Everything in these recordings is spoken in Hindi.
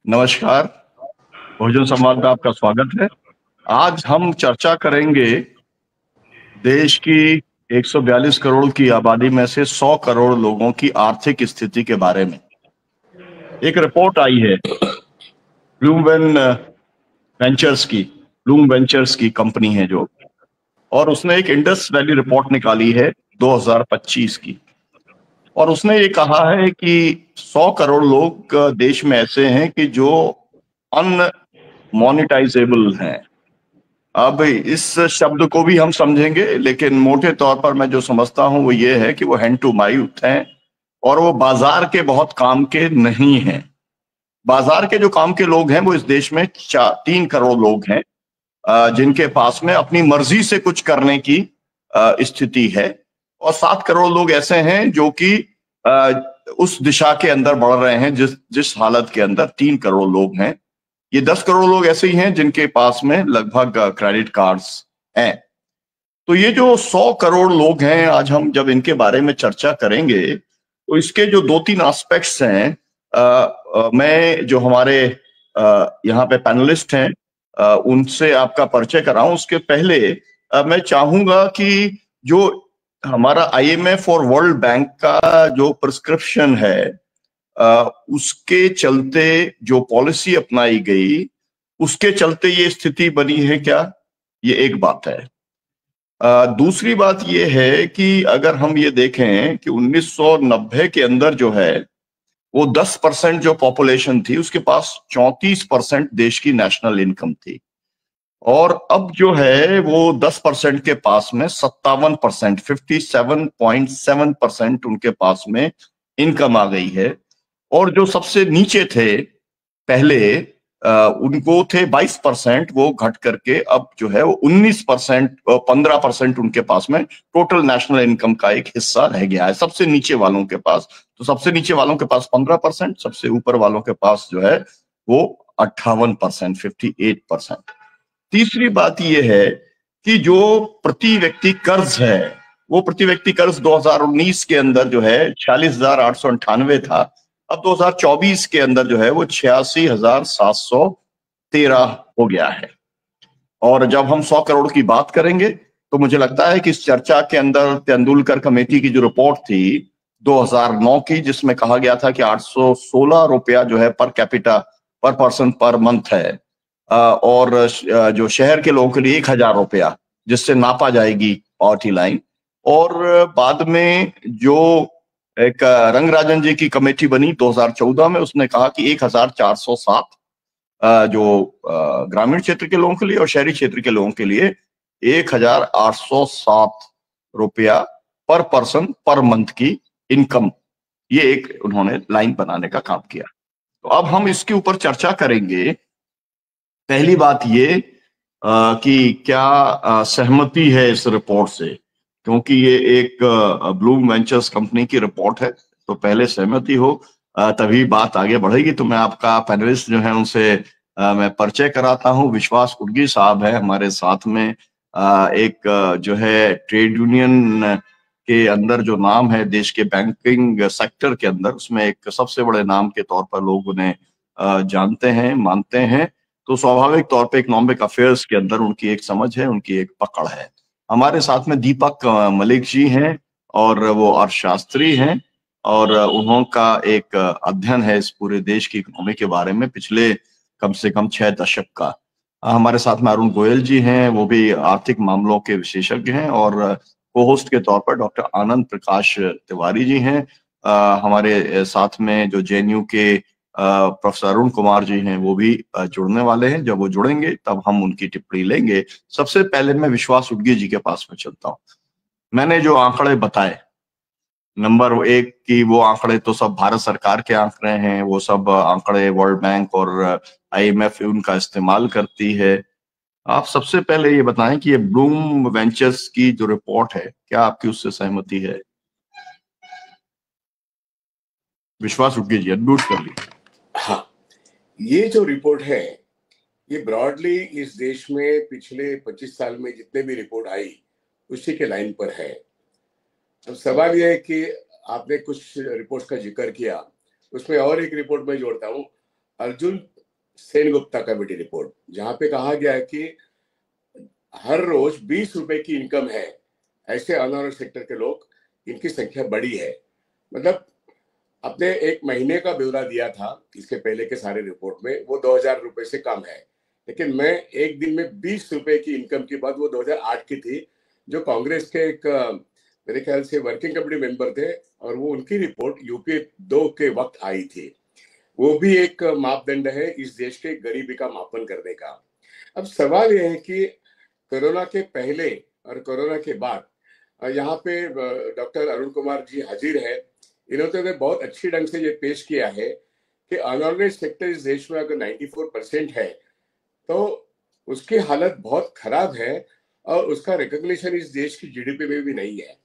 नमस्कार। बहुजन संवाद में आपका स्वागत है। आज हम चर्चा करेंगे देश की 142 करोड़ की आबादी में से 100 करोड़ लोगों की आर्थिक स्थिति के बारे में। एक रिपोर्ट आई है ब्लूमवेन वेंचर्स की। ब्लूम वेंचर्स की कंपनी है जो, और उसने एक इंडस वैली रिपोर्ट निकाली है 2025 की। और उसने ये कहा है कि 100 करोड़ लोग देश में ऐसे हैं कि जो अनमोनेटाइजेबल हैं। अब इस शब्द को भी हम समझेंगे, लेकिन मोटे तौर पर मैं जो समझता हूं वो ये है कि वो हैंड टू माउथ हैं और वो बाजार के बहुत काम के नहीं हैं। बाजार के जो काम के लोग हैं वो इस देश में 3 करोड़ लोग हैं, जिनके पास में अपनी मर्जी से कुछ करने की स्थिति है। और 7 करोड़ लोग ऐसे हैं जो कि उस दिशा के अंदर बढ़ रहे हैं जिस जिस हालत के अंदर 3 करोड़ लोग हैं। ये 10 करोड़ लोग ऐसे ही हैं जिनके पास में लगभग क्रेडिट कार्ड्स हैं। तो ये जो 100 करोड़ लोग हैं, आज हम जब इनके बारे में चर्चा करेंगे तो इसके जो 2-3 एस्पेक्ट्स हैं, मैं जो हमारे यहाँ पे पैनलिस्ट हैं उनसे आपका परिचय कराऊं। उसके पहले मैं चाहूंगा कि जो हमारा आईएमएफ और वर्ल्ड बैंक का जो प्रिस्क्रिप्शन है, उसके चलते जो पॉलिसी अपनाई गई उसके चलते ये स्थिति बनी है क्या, ये एक बात है। दूसरी बात ये है कि अगर हम ये देखें कि 1990 के अंदर जो है वो 10% जो पॉपुलेशन थी उसके पास 34% देश की नेशनल इनकम थी, और अब जो है वो 10% के पास में 57%, 57.7% उनके पास में इनकम आ गई है। और जो सबसे नीचे थे पहले, उनको थे 22%, वो घट करके अब जो है वो 19%, 15% उनके पास में टोटल नेशनल इनकम का एक हिस्सा रह गया है सबसे नीचे वालों के पास। तो सबसे नीचे वालों के पास 15%, सबसे ऊपर वालों के पास जो है वो 58%, 58%। तीसरी बात यह है कि जो प्रति व्यक्ति कर्ज है, वो प्रति व्यक्ति कर्ज 2019 के अंदर जो है 46,898 था, अब 2024 के अंदर जो है वो 86,713 हो गया है। और जब हम 100 करोड़ की बात करेंगे तो मुझे लगता है कि इस चर्चा के अंदर तेंदुलकर कमेटी की जो रिपोर्ट थी 2009 की, जिसमें कहा गया था कि 816 रुपया जो है पर कैपिटा पर पर्सन पर मंथ है, और जो शहर के लोगों के लिए 1,000 रुपया, जिससे नापा जाएगी पॉवर्टी लाइन। और बाद में जो एक रंगराजन जी की कमेटी बनी 2014 में, उसने कहा कि 1,407 जो ग्रामीण क्षेत्र के लोगों के लिए और शहरी क्षेत्र के लोगों के लिए 1,807 रुपया पर पर्सन पर मंथ की इनकम, ये एक उन्होंने लाइन बनाने का काम किया। तो अब हम इसके ऊपर चर्चा करेंगे। पहली बात ये कि क्या सहमति है इस रिपोर्ट से, क्योंकि ये एक ब्लूम वेंचर्स कंपनी की रिपोर्ट है, तो पहले सहमति हो तभी बात आगे बढ़ेगी। तो मैं आपका पैनलिस्ट जो है उनसे मैं परिचय कराता हूँ। विश्वास उर्गी साहब है हमारे साथ में। एक जो है ट्रेड यूनियन के अंदर जो नाम है देश के बैंकिंग सेक्टर के अंदर, उसमें एक सबसे बड़े नाम के तौर पर लोग उन्हें जानते हैं, मानते हैं। तो स्वाभाविक तौर पे इकोनॉमिक अफेयर्स के अंदर उनकी एक समझ है, उनकी एक पकड़ है। हमारे साथ में दीपक मलिक जी हैं, और वो अर्थशास्त्री हैं, और उन्होंने एक अध्ययन है इस पूरे देश की इकोनॉमी के बारे में पिछले कम से कम 6 दशक का। हमारे साथ में अरुण गोयल जी हैं, वो भी आर्थिक मामलों के विशेषज्ञ हैं, और को होस्ट के तौर पर डॉक्टर आनंद प्रकाश तिवारी जी हैं। हमारे साथ में जो जेएनयू के प्रोफेसर अरुण कुमार जी हैं, वो भी जुड़ने वाले हैं। जब वो जुड़ेंगे तब हम उनकी टिप्पणी लेंगे। सबसे पहले मैं विश्वास उडगी जी के पास में चलता हूँ। मैंने जो आंकड़े बताए, नंबर एक की वो आंकड़े तो सब भारत सरकार के आंकड़े हैं, वो सब आंकड़े वर्ल्ड बैंक और आईएमएफ उनका इस्तेमाल करती है। आप सबसे पहले ये बताएं कि ये ब्लूम वेंचर्स की जो रिपोर्ट है, क्या आपकी उससे सहमति है? विश्वास उडगी जी, अनम्यूट कर लीजिए। हाँ, ये जो रिपोर्ट है ये ब्रॉडली इस देश में पिछले 25 साल में जितने भी रिपोर्ट आई उसी के लाइन पर है। अब सवाल यह है कि आपने कुछ रिपोर्ट्स का जिक्र किया, उसमें और एक रिपोर्ट में जोड़ता हूँ। अर्जुन सेनगुप्ता कमेटी रिपोर्ट, जहां पे कहा गया है कि हर रोज 20 रुपए की इनकम है ऐसे अनऑर्गेनाइज सेक्टर के लोग, इनकी संख्या बड़ी है। मतलब अपने एक महीने का ब्यौरा दिया था इसके पहले के सारे रिपोर्ट में, वो 2000 रुपए से कम है। लेकिन मैं एक दिन में 20 रुपए की इनकम की बात, वो 2008 की थी, जो कांग्रेस के एक मेरे ख्याल से वर्किंग कमेटी मेंबर थे, और वो उनकी रिपोर्ट यूपीए 2 के वक्त आई थी। वो भी एक मापदंड है इस देश के गरीबी का मापन करने का। अब सवाल यह है कि कोरोना के पहले और कोरोना के बाद, यहाँ पे डॉक्टर अरुण कुमार जी हाजिर है, इन्होंने बहुत अच्छी ढंग से ये पेश किया है कि अनऑर्गेनाइज्ड सेक्टर इस देश में अगर 94% है तो उसकी हालत बहुत खराब है, और उसका रिकॉग्निशन इस देश की जीडीपी में भी नहीं है।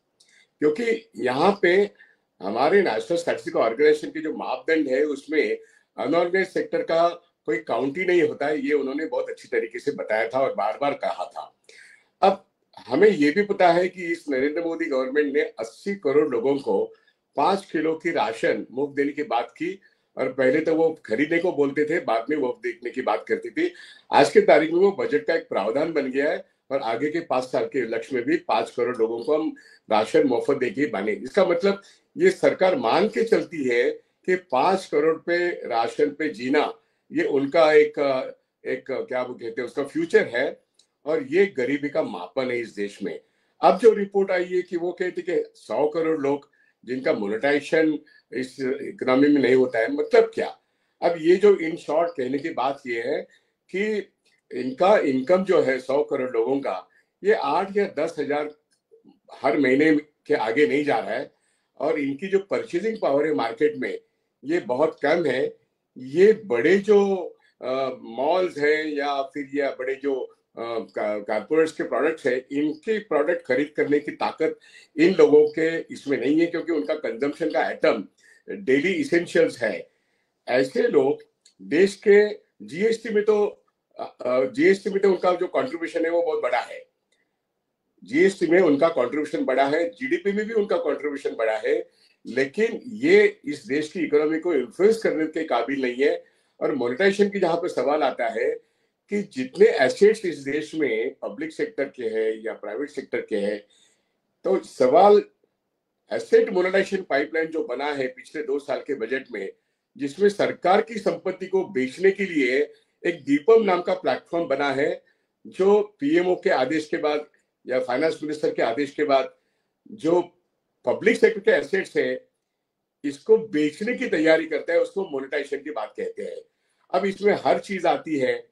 क्योंकि यहाँ पे हमारे नेशनल स्टैटिस्टिकल ऑर्गेनाइजेशन के जो मापदंड है उसमें अनऑर्गेनाइज्ड सेक्टर का कोई काउंट ही नहीं होता है, ये उन्होंने बहुत अच्छी तरीके से बताया था और बार बार कहा था। अब हमें ये भी पता है कि इस नरेंद्र मोदी गवर्नमेंट ने 80 करोड़ लोगों को 5 किलो की राशन मुफ्त देने की बात की, और पहले तो वो खरीदने को बोलते थे, बाद में मुफ्त देने की बात करती थी। आज के तारीख में वो बजट का एक प्रावधान बन गया है, और आगे के 5 साल के लक्ष्य में भी 5 करोड़ लोगों को हम राशन मुफ्त देके बने। इसका मतलब ये सरकार मान के चलती है कि 5 करोड़ पे राशन पे जीना ये उनका एक क्या वो कहते हैं उसका फ्यूचर है, और ये गरीबी का मापन है इस देश में। अब जो रिपोर्ट आई है कि वो कहते कि 100 करोड़ लोग जिनका मोनेटाइजेशन इस इकोनॉमी में नहीं होता है, मतलब क्या? अब ये जो इन शॉर्ट कहने की बात ये है कि इनका इनकम जो है 100 करोड़ लोगों का, ये 8 या 10,000 हर महीने के आगे नहीं जा रहा है, और इनकी जो परचेजिंग पावर है मार्केट में ये बहुत कम है। ये बड़े जो मॉल्स हैं या फिर ये बड़े जो कारपोरेट्स के प्रोडक्ट्स है, इनके प्रोडक्ट खरीद करने की ताकत इन लोगों के इसमें नहीं है, क्योंकि उनका कंजम्पशन का आइटम डेली इसेंशियल्स है। ऐसे लोग देश के जीएसटी में तो उनका जो कंट्रीब्यूशन है वो बहुत बड़ा है, जीएसटी में उनका कंट्रीब्यूशन बड़ा है, जीडीपी में भी उनका कंट्रीब्यूशन बड़ा है, लेकिन ये इस देश की इकोनॉमी को इन्फ्लुएंस करने के काबिल नहीं है। और मोनेटाइजेशन की जहां पे सवाल आता है कि जितने एसेट्स इस देश में पब्लिक सेक्टर के हैं या प्राइवेट सेक्टर के हैं, तो सवाल एसेट मोनेटाइजेशन पाइपलाइन जो बना है पिछले 2 साल के बजट में, जिसमें सरकार की संपत्ति को बेचने के लिए एक दीपम नाम का प्लेटफॉर्म बना है, जो पीएमओ के आदेश के बाद या फाइनेंस मिनिस्टर के आदेश के बाद जो पब्लिक सेक्टर के एसेट्स है इसको बेचने की तैयारी करता है, उसको मोनेटाइजेशन की बात कहते हैं। अब इसमें हर चीज आती है,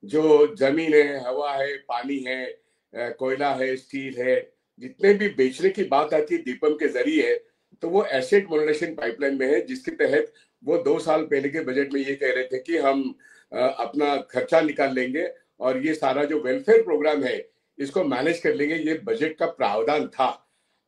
जो जमीन है, हवा है, पानी है, कोयला है, स्टील है, जितने भी बेचने की बात आती है दीपम के जरिए, तो वो एसेट मोनेटाइजेशन पाइपलाइन में है, जिसके तहत वो 2 साल पहले के बजट में ये कह रहे थे कि हम अपना खर्चा निकाल लेंगे और ये सारा जो वेलफेयर प्रोग्राम है इसको मैनेज कर लेंगे, ये बजट का प्रावधान था।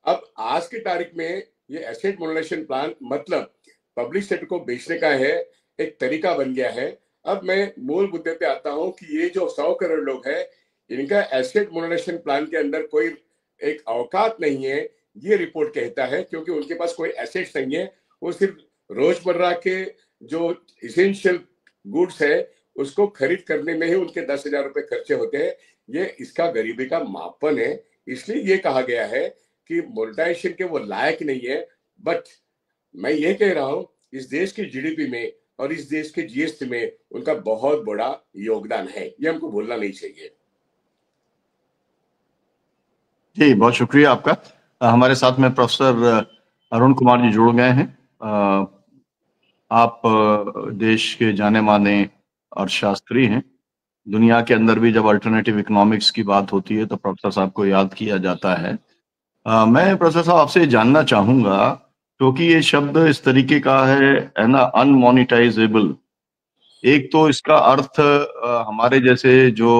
अब आज की तारीख में ये एसेट मोनेटाइजेशन प्लान मतलब पब्लिक सेक्टर को बेचने का है, एक तरीका बन गया है। अब मैं मूल मुद्दे पे आता हूं कि ये जो 100 करोड़ लोग हैं, इनका एसेट मोनेटाइजेशन प्लान के अंदर कोई एक औकात नहीं है, ये रिपोर्ट कहता है, क्योंकि उनके पास कोई एसेट्स नहीं है। वो सिर्फ रोजमर्रा के जो इसेंशियल गुड्स है उसको खरीद करने में ही उनके 10,000 रुपए खर्चे होते हैं। ये इसका गरीबी का मापन है, इसलिए ये कहा गया है कि मोनेटाइजेशन के वो लायक नहीं है। बट मैं ये कह रहा हूं इस देश की जीडीपी में और इस देश के जीएसटी में उनका बहुत बड़ा योगदान है, ये हमको भूलना नहीं चाहिए। जी, बहुत शुक्रिया आपका। हमारे साथ में प्रोफेसर अरुण कुमार जी जुड़ गए हैं। आप देश के जाने माने अर्थशास्त्री हैं। दुनिया के अंदर भी जब अल्टरनेटिव इकोनॉमिक्स की बात होती है तो प्रोफेसर साहब को याद किया जाता है। मैं प्रोफेसर साहब आपसे जानना चाहूंगा, क्योंकि ये शब्द इस तरीके का है ना, अनमोनिटाइजेबल। एक तो इसका अर्थ हमारे जैसे जो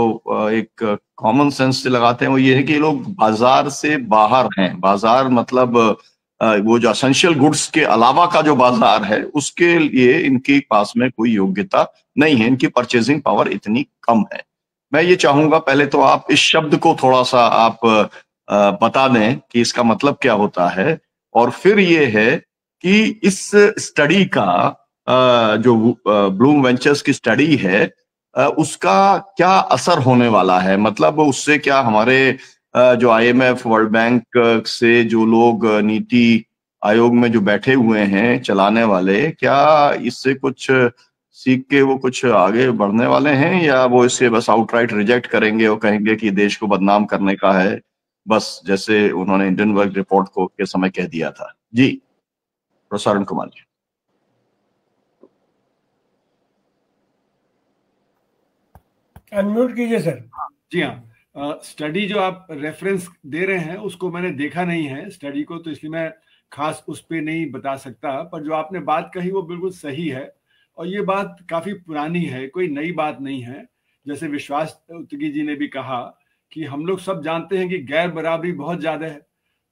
एक कॉमन सेंस से लगाते हैं वो ये है कि ये लोग बाजार से बाहर हैं। बाजार मतलब वो जो एसेंशियल गुड्स के अलावा का जो बाजार है उसके लिए इनके पास में कोई योग्यता नहीं है, इनकी परचेजिंग पावर इतनी कम है। मैं ये चाहूंगा पहले तो आप इस शब्द को थोड़ा सा आप बता दें कि इसका मतलब क्या होता है, और फिर ये है कि इस स्टडी का जो ब्लूम वेंचर्स की स्टडी है उसका क्या असर होने वाला है? मतलब उससे क्या हमारे जो आईएमएफ, वर्ल्ड बैंक से जो लोग नीति आयोग में जो बैठे हुए हैं चलाने वाले, क्या इससे कुछ सीख के वो कुछ आगे बढ़ने वाले हैं, या वो इसे बस आउटराइट रिजेक्ट करेंगे और कहेंगे कि देश को बदनाम करने का है, बस जैसे उन्होंने इंडियन वर्क रिपोर्ट को के समय कह दिया था? जी प्रसारण कुमार जी। अनम्यूट कीजिए सर। जी हाँ, स्टडी जो आप रेफरेंस दे रहे हैं उसको मैंने देखा नहीं है स्टडी को, तो इसलिए मैं खास उस पर नहीं बता सकता, पर जो आपने बात कही वो बिल्कुल सही है और ये बात काफी पुरानी है, कोई नई बात नहीं है। जैसे विश्वास उत्तगी जी ने भी कहा कि हम लोग सब जानते हैं कि गैर बराबरी बहुत ज्यादा है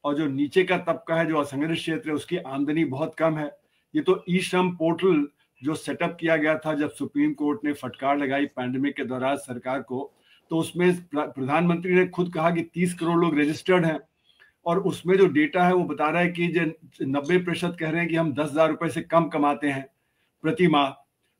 और जो नीचे का तबका है, जो असंगठित क्षेत्र है, उसकी आमदनी बहुत कम है। ये तो ई श्रम पोर्टल जो सेटअप किया गया था जब सुप्रीम कोर्ट ने फटकार लगाई पैंडेमिक के दौरान सरकार को, तो उसमें प्रधानमंत्री ने खुद कहा कि 30 करोड़ लोग रजिस्टर्ड हैं और उसमें जो डेटा है वो बता रहा है कि जो 90% कह रहे हैं कि हम 10,000 रुपए से कम कमाते हैं प्रति माह।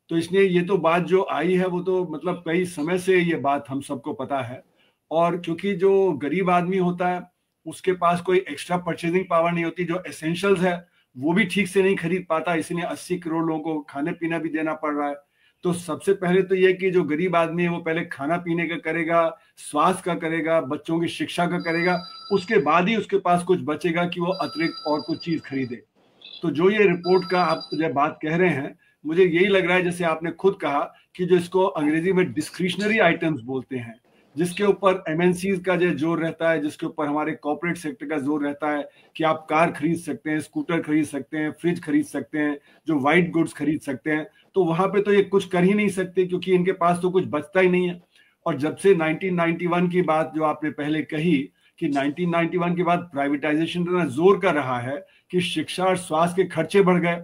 तो इसलिए ये तो बात जो आई है वो तो मतलब कई समय से ये बात हम सबको पता है, और क्योंकि जो गरीब आदमी होता है उसके पास कोई एक्स्ट्रा परचेजिंग पावर नहीं होती, जो एसेंशियल्स है वो भी ठीक से नहीं खरीद पाता, इसलिए 80 करोड़ लोगों को खाने पीना भी देना पड़ रहा है। तो सबसे पहले तो ये कि जो गरीब आदमी है वो पहले खाना पीने का करेगा, स्वास्थ्य का करेगा, बच्चों की शिक्षा का करेगा, उसके बाद ही उसके पास कुछ बचेगा कि वो अतिरिक्त और कुछ चीज खरीदे। तो जो ये रिपोर्ट का आप जब बात कह रहे हैं, मुझे यही लग रहा है जैसे आपने खुद कहा कि जो इसको अंग्रेजी में डिस्क्रिशनरी आइटम्स बोलते हैं, जिसके ऊपर एमएनसीज का जो जोर रहता है, जिसके ऊपर हमारे कॉर्पोरेट सेक्टर का जोर रहता है कि आप कार खरीद सकते हैं, स्कूटर खरीद सकते हैं, फ्रिज खरीद सकते हैं, जो वाइट गुड्स खरीद सकते हैं, तो वहां पे तो ये कुछ कर ही नहीं सकते क्योंकि इनके पास तो कुछ बचता ही नहीं है। और जब से 1991 की बात जो आपने पहले कही कि 1991 के बाद प्राइवेटाइजेशन इतना जोर कर रहा है कि शिक्षा और स्वास्थ्य के खर्चे बढ़ गए।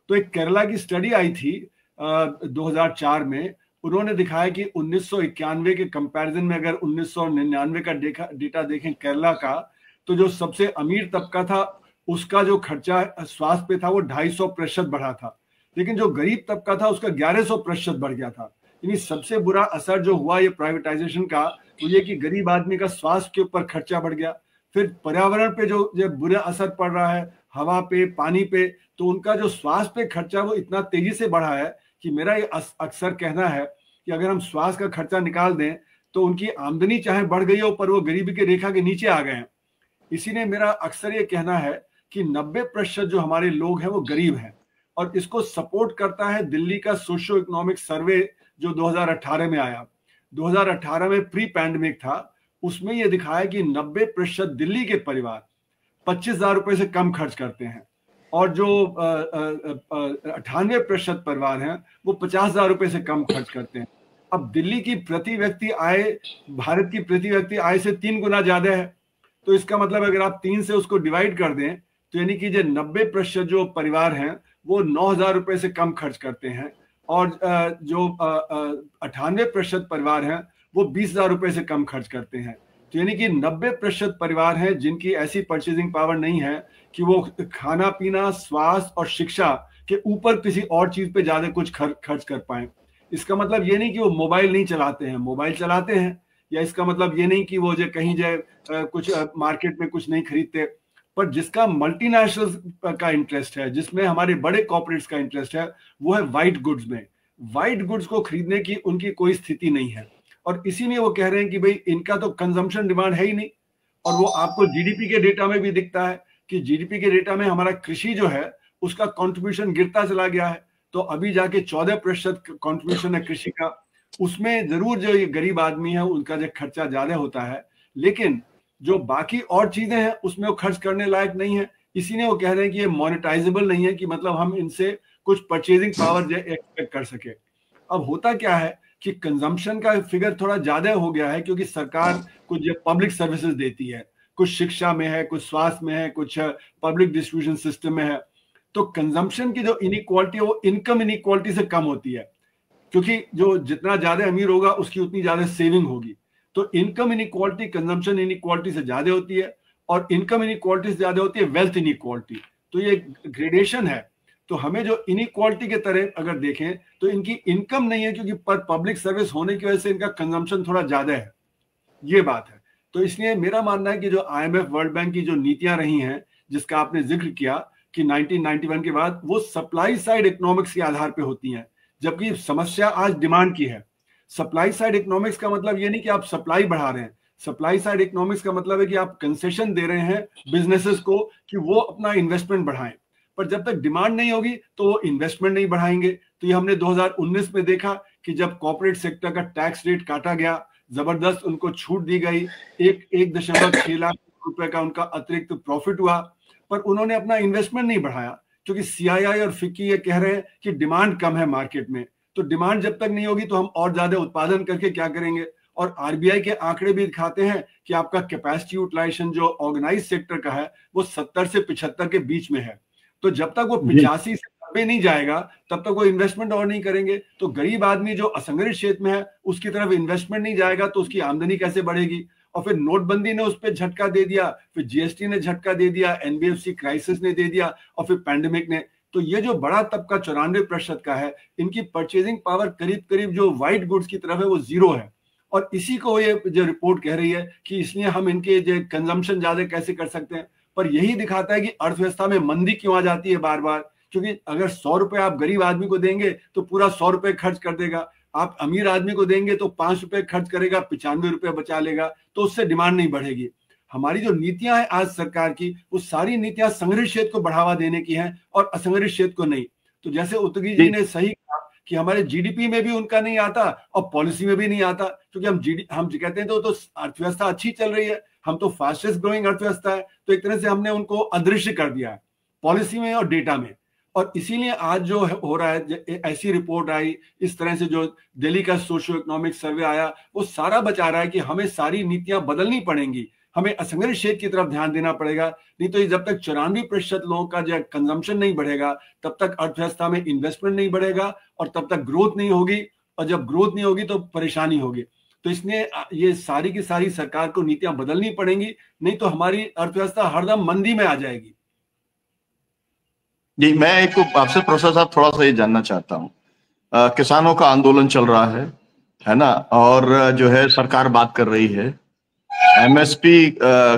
तो एक केरला की स्टडी आई थी 2004 में, उन्होंने दिखाया कि 1991 के कंपैरिजन में अगर 1999 का डेटा देखें केरला का, तो जो सबसे अमीर तबका था उसका जो खर्चा स्वास्थ्य पे था वो 250% बढ़ा था, लेकिन जो गरीब तबका था उसका 1100% बढ़ गया था। यानी सबसे बुरा असर जो हुआ ये प्राइवेटाइजेशन का वो ये कि गरीब आदमी का स्वास्थ्य के ऊपर खर्चा बढ़ गया। फिर पर्यावरण पे जो बुरा असर पड़ रहा है, हवा पे, पानी पे, तो उनका जो स्वास्थ्य पे खर्चा वो इतना तेजी से बढ़ा है कि मेरा ये अक्सर कहना है कि अगर हम स्वास्थ्य का खर्चा निकाल दें तो उनकी आमदनी चाहे बढ़ गई हो पर वो गरीबी की रेखा के नीचे आ गए हैं। इसीलिए मेरा अक्सर ये कहना है कि 90% जो हमारे लोग हैं वो गरीब हैं, और इसको सपोर्ट करता है दिल्ली का सोशियो इकोनॉमिक सर्वे जो 2018 में आया। 2018 में प्री पैंडेमिक था, उसमें यह दिखाया कि 90% दिल्ली के परिवार 25,000 रुपए से कम खर्च करते हैं और जो 98% परिवार हैं वो 50,000 रुपए से कम खर्च करते हैं। अब दिल्ली की प्रति व्यक्ति आय भारत की प्रति व्यक्ति आय से 3 गुना ज्यादा है, तो इसका मतलब अगर आप 3 से उसको डिवाइड कर दें तो यानी कि जो 90% जो परिवार हैं वो 9,000 रुपए से कम खर्च करते हैं, और जो 98% परिवार हैं वो 20,000 रुपए से कम खर्च करते हैं। तो यानी कि 90% परिवार हैं जिनकी ऐसी परचेजिंग पावर नहीं है कि वो खाना पीना, स्वास्थ्य और शिक्षा के ऊपर किसी और चीज पे ज्यादा कुछ खर्च कर पाए। इसका मतलब ये नहीं कि वो मोबाइल नहीं चलाते हैं, मोबाइल चलाते हैं, या इसका मतलब ये नहीं कि वो जो कहीं जाए कुछ मार्केट में कुछ नहीं खरीदते, पर जिसका मल्टीनेशनल का इंटरेस्ट है, जिसमें हमारे बड़े कॉर्पोरेट्स का इंटरेस्ट है, वो है व्हाइट गुड्स में। व्हाइट गुड्स को खरीदने की उनकी कोई स्थिति नहीं है, और इसीलिए वो कह रहे हैं कि भाई इनका तो कंजम्पशन डिमांड है ही नहीं। और वो आपको जीडीपी के डेटा में भी दिखता है कि जीडीपी के डेटा में हमारा कृषि जो है उसका कंट्रीब्यूशन गिरता चला गया है, तो अभी जाके 14% कंट्रीब्यूशन है कृषि का। उसमें जरूर जो ये गरीब आदमी है उनका जो खर्चा ज्यादा होता है, लेकिन जो बाकी और चीजें हैं उसमें वो खर्च करने लायक नहीं है। इसीलिए वो कह रहे हैं कि ये मोनेटाइजेबल नहीं है, कि मतलब हम इनसे कुछ परचेजिंग पावर एक्सपेक्ट कर सके। अब होता क्या है कि कंजम्पशन का फिगर थोड़ा ज्यादा हो गया है क्योंकि सरकार कुछ पब्लिक सर्विसेज देती है, कुछ शिक्षा में है, कुछ स्वास्थ्य में है, कुछ पब्लिक डिस्ट्रीब्यूशन सिस्टम में है। तो कंजम्पशन की जो इनइक्वालिटी है वो इनकम इनइक्वालिटी से कम होती है, क्योंकि जो जितना ज्यादा अमीर होगा उसकी उतनी ज्यादा सेविंग होगी। तो इनकम इनइक्वालिटी कंजम्पशन इनइक्वालिटी से ज्यादा होती है, और इनकम इनइक्वालिटी से ज्यादा होती है वेल्थ इनइक्वालिटी। तो ये ग्रेडेशन है। तो हमें जो इनइक्वालिटी के तरह अगर देखें तो इनकी इनकम नहीं है, क्योंकि पर पब्लिक सर्विस होने की वजह से इनका कंजम्पशन थोड़ा ज्यादा है, ये बात है। तो इसलिए मेरा मानना है कि जो IMF वर्ल्ड बैंक की जो नीतियां रही हैं, जिसका आपने जिक्र किया कि 1991 के बाद, वो सप्लाई साइड इकोनॉमिक्स के आधार पे होती हैं, जबकि समस्या आज डिमांड की है। सप्लाई साइड इकोनॉमिक्स का मतलब ये नहीं कि आप सप्लाई बढ़ा रहे हैं, सप्लाई साइड इकोनॉमिक्स का मतलब है कि आप कंसेशन दे रहे हैं बिजनेसेस को कि वो अपना इन्वेस्टमेंट बढ़ाएं, पर जब तक डिमांड नहीं होगी तो वो इन्वेस्टमेंट नहीं बढ़ाएंगे। तो ये हमने 2019 में देखा कि जब कॉर्पोरेट सेक्टर का टैक्स रेट काटा गया, जबरदस्त उनको छूट दी गई, 1.6 लाख रुपए का उनका अतिरिक्त प्रॉफिट हुआ, पर उन्होंने अपना इन्वेस्टमेंट नहीं बढ़ाया, क्योंकि CII और फिक्की ये कह रहे हैं कि डिमांड कम है मार्केट में। तो डिमांड जब तक नहीं होगी तो हम और ज्यादा उत्पादन करके क्या करेंगे। और RBI के आंकड़े भी दिखाते हैं कि आपका कैपेसिटी यूटिलाइजेशन जो ऑर्गेनाइज सेक्टर का है वो 70 से 75 के बीच में है। तो जब तक वो 85 से 90 नहीं जाएगा तब तक वो इन्वेस्टमेंट और नहीं करेंगे। तो गरीब आदमी जो असंगठित क्षेत्र में है उसकी तरफ इन्वेस्टमेंट नहीं जाएगा तो उसकी आमदनी कैसे बढ़ेगी। और फिर नोटबंदी ने उस पर झटका दे दिया, फिर GST ने झटका दे दिया, NBFC क्राइसिस ने दे दिया, और फिर पैंडेमिक ने। तो ये जो बड़ा तबका 94% का है, इनकी परचेजिंग पावर करीब करीब जो व्हाइट गुड्स की तरफ है वो जीरो है। और इसी को ये जो रिपोर्ट कह रही है कि इसलिए हम इनके जो कंजम्पशन ज्यादा कैसे कर सकते हैं, पर यही दिखाता है कि अर्थव्यवस्था में मंदी क्यों आ जाती है बार बार। क्योंकि अगर 100 रुपए आप गरीब आदमी को देंगे तो पूरा 100 रुपए खर्च कर देगा, आप अमीर आदमी को देंगे तो 5 रुपए खर्च करेगा, 95 रुपए बचा लेगा, तो उससे डिमांड नहीं बढ़ेगी। हमारी जो नीतियां हैं आज सरकार की, वो सारी नीतियां संगठित क्षेत्र को बढ़ावा देने की हैं और असंगठित क्षेत्र को नहीं। तो जैसे उत्तगी जी ने सही कहा कि हमारे GDP में भी उनका नहीं आता और पॉलिसी में भी नहीं आता, क्योंकि हम कहते हैं तो अर्थव्यवस्था अच्छी चल रही है, हम तो फास्टेस्ट ग्रोइंग अर्थव्यवस्था है, तो एक तरह से हमने उनको अदृश्य कर दिया है पॉलिसी में और डेटा में। और इसीलिए आज जो हो रहा है, ऐसी रिपोर्ट आई, इस तरह से जो दिल्ली का सोशियो इकोनॉमिक सर्वे आया, वो सारा बचा रहा है कि हमें सारी नीतियां बदलनी पड़ेंगी, हमें असंगठित क्षेत्र की तरफ ध्यान देना पड़ेगा। नहीं तो ये जब तक 94% लोगों का जो कंजम्पशन नहीं बढ़ेगा तब तक अर्थव्यवस्था में इन्वेस्टमेंट नहीं बढ़ेगा और तब तक ग्रोथ नहीं होगी, और जब ग्रोथ नहीं होगी तो परेशानी होगी। तो इसलिए ये सारी की सारी सरकार को नीतियां बदलनी पड़ेंगी, नहीं तो हमारी अर्थव्यवस्था हरदम मंदी में आ जाएगी। जी, मैं एक आपसे प्रोफेसर साहब थोड़ा सा ये जानना चाहता हूँ, किसानों का आंदोलन चल रहा है ना, और जो है सरकार बात कर रही है, MSP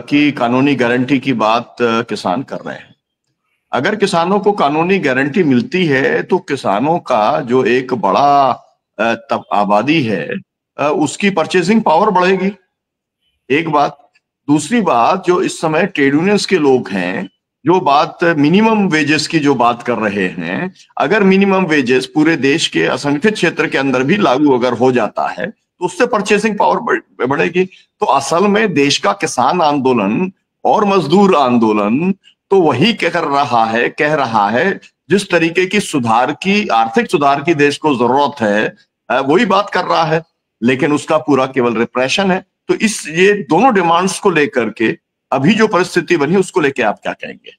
की कानूनी गारंटी की बात किसान कर रहे हैं। अगर किसानों को कानूनी गारंटी मिलती है तो किसानों का जो एक बड़ा आबादी है उसकी परचेजिंग पावर बढ़ेगी, एक बात। दूसरी बात, जो इस समय ट्रेड यूनियंस के लोग हैं जो बात मिनिमम वेजेस की जो बात कर रहे हैं, अगर मिनिमम वेजेस पूरे देश के असंगठित क्षेत्र के अंदर भी लागू अगर हो जाता है तो उससे परचेसिंग पावर बढ़ेगी। तो असल में देश का किसान आंदोलन और मजदूर आंदोलन तो वही कह रहा है जिस तरीके की सुधार की, आर्थिक सुधार की देश को जरूरत है, वही बात कर रहा है, लेकिन उसका पूरा केवल रिप्रेशन है। तो ये दोनों डिमांड्स को लेकर के अभी जो परिस्थिति बनी उसको लेके आप क्या कहेंगे?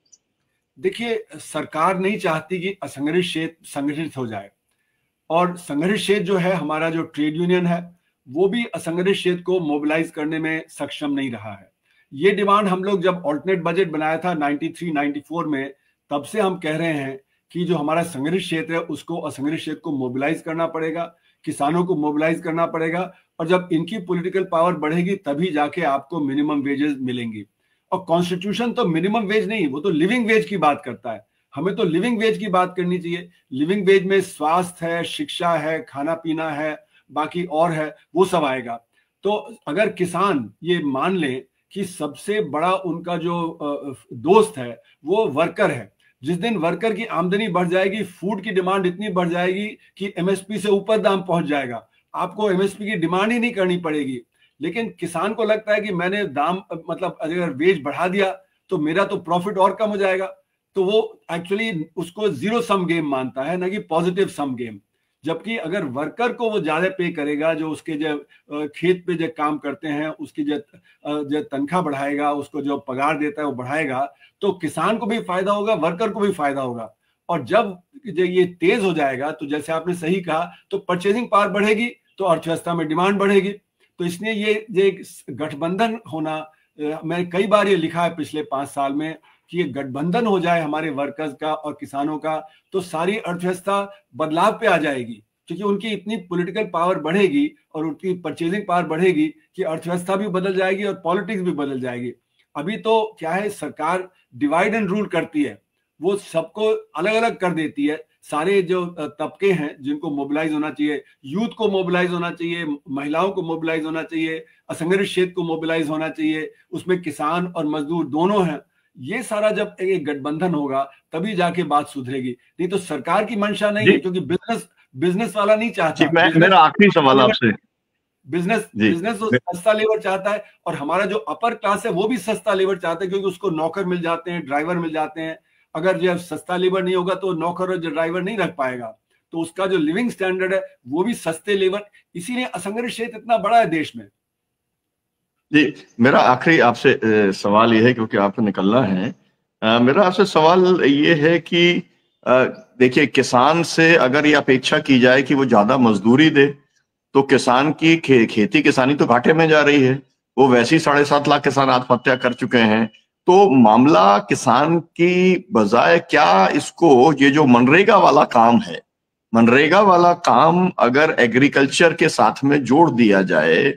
देखिए, सरकार नहीं चाहती कि असंगठित क्षेत्र संगठित हो जाए, और संगठित क्षेत्र जो है, हमारा जो ट्रेड यूनियन है, वो भी असंगठित क्षेत्र को मोबिलाइज करने में सक्षम नहीं रहा है। ये डिमांड हम लोग जब ऑल्टरनेट बजट बनाया था 93-94 में, तब से हम कह रहे हैं कि जो हमारा संगठित क्षेत्र है उसको असंगठित क्षेत्र को मोबिलाइज करना पड़ेगा, किसानों को मोबिलाइज करना पड़ेगा, और जब इनकी पॉलिटिकल पावर बढ़ेगी तभी जाके आपको मिनिमम वेजेस मिलेंगी। और कॉन्स्टिट्यूशन तो मिनिमम वेज नहीं, वो तो लिविंग वेज की बात करता है। हमें तो लिविंग वेज की बात करनी चाहिए। लिविंग वेज में स्वास्थ्य है, शिक्षा है, खाना पीना है, बाकी और है, वो सब आएगा। तो अगर किसान ये मान लें कि सबसे बड़ा उनका जो दोस्त है वो वर्कर है, जिस दिन वर्कर की आमदनी बढ़ जाएगी, फूड की डिमांड इतनी बढ़ जाएगी कि MSP से ऊपर दाम पहुंच जाएगा, आपको MSP की डिमांड ही नहीं करनी पड़ेगी। लेकिन किसान को लगता है कि मैंने दाम, मतलब अगर वेज बढ़ा दिया तो मेरा तो प्रॉफिट और कम हो जाएगा, तो वो एक्चुअली उसको जीरो सम गेम मानता है, ना कि पॉजिटिव सम गेम। जबकि अगर वर्कर को वो ज्यादा पे करेगा, जो उसके जो खेत पे जो काम करते हैं उसकी जो तनख्वाह बढ़ाएगा, उसको जो पगार देता है वो बढ़ाएगा, तो किसान को भी फायदा होगा, वर्कर को भी फायदा होगा। और जब ये तेज हो जाएगा तो जैसे आपने सही कहा, तो परचेजिंग पावर बढ़ेगी तो अर्थव्यवस्था में डिमांड बढ़ेगी। तो इसलिए ये गठबंधन होना, मैंने कई बार ये लिखा है पिछले 5 साल में कि ये गठबंधन हो जाए हमारे वर्कर्स का और किसानों का, तो सारी अर्थव्यवस्था बदलाव पे आ जाएगी, क्योंकि उनकी इतनी पॉलिटिकल पावर बढ़ेगी और उनकी परचेजिंग पावर बढ़ेगी कि अर्थव्यवस्था भी बदल जाएगी और पॉलिटिक्स भी बदल जाएगी। अभी तो क्या है, सरकार डिवाइड एंड रूल करती है, वो सबको अलग अलग कर देती है। सारे जो तबके हैं जिनको मोबिलाइज होना चाहिए, यूथ को मोबिलाइज होना चाहिए, महिलाओं को मोबिलाइज होना चाहिए, असंगठित क्षेत्र को मोबिलाइज होना चाहिए, उसमें किसान और मजदूर दोनों हैं। ये सारा जब एक गठबंधन होगा तभी जाके बात सुधरेगी, नहीं तो सरकार की मंशा नहीं है, क्योंकि बिजनेस बिजनेस वाला नहीं जी, चाहता। मेरा आखिरी सवाल आपसे। बिजनेस जी, बिजनेस तो सस्ता लेबर चाहता है, और हमारा जो अपर क्लास है वो भी सस्ता लेबर चाहता है, क्योंकि उसको नौकर मिल जाते हैं, ड्राइवर मिल जाते हैं। अगर जो सस्ता लेबर नहीं होगा तो नौकर और ड्राइवर नहीं रख पाएगा, तो उसका जो लिविंग स्टैंडर्ड है वो भी सस्ते लेबर। इसीलिए असंगठित क्षेत्र इतना बड़ा है देश में। जी, मेरा आखिरी आपसे सवाल ये है, क्योंकि आपको निकलना है। मेरा आपसे सवाल ये है कि अ, देखिए, किसान से अगर ये अपेक्षा की जाए कि वो ज्यादा मजदूरी दे, तो किसान की खेती किसानी तो घाटे में जा रही है। वो वैसे ही 7.5 लाख किसान आत्महत्या कर चुके हैं। तो मामला किसान की बजाय क्या इसको, ये जो मनरेगा वाला काम है, मनरेगा वाला काम अगर एग्रीकल्चर के साथ में जोड़ दिया जाए,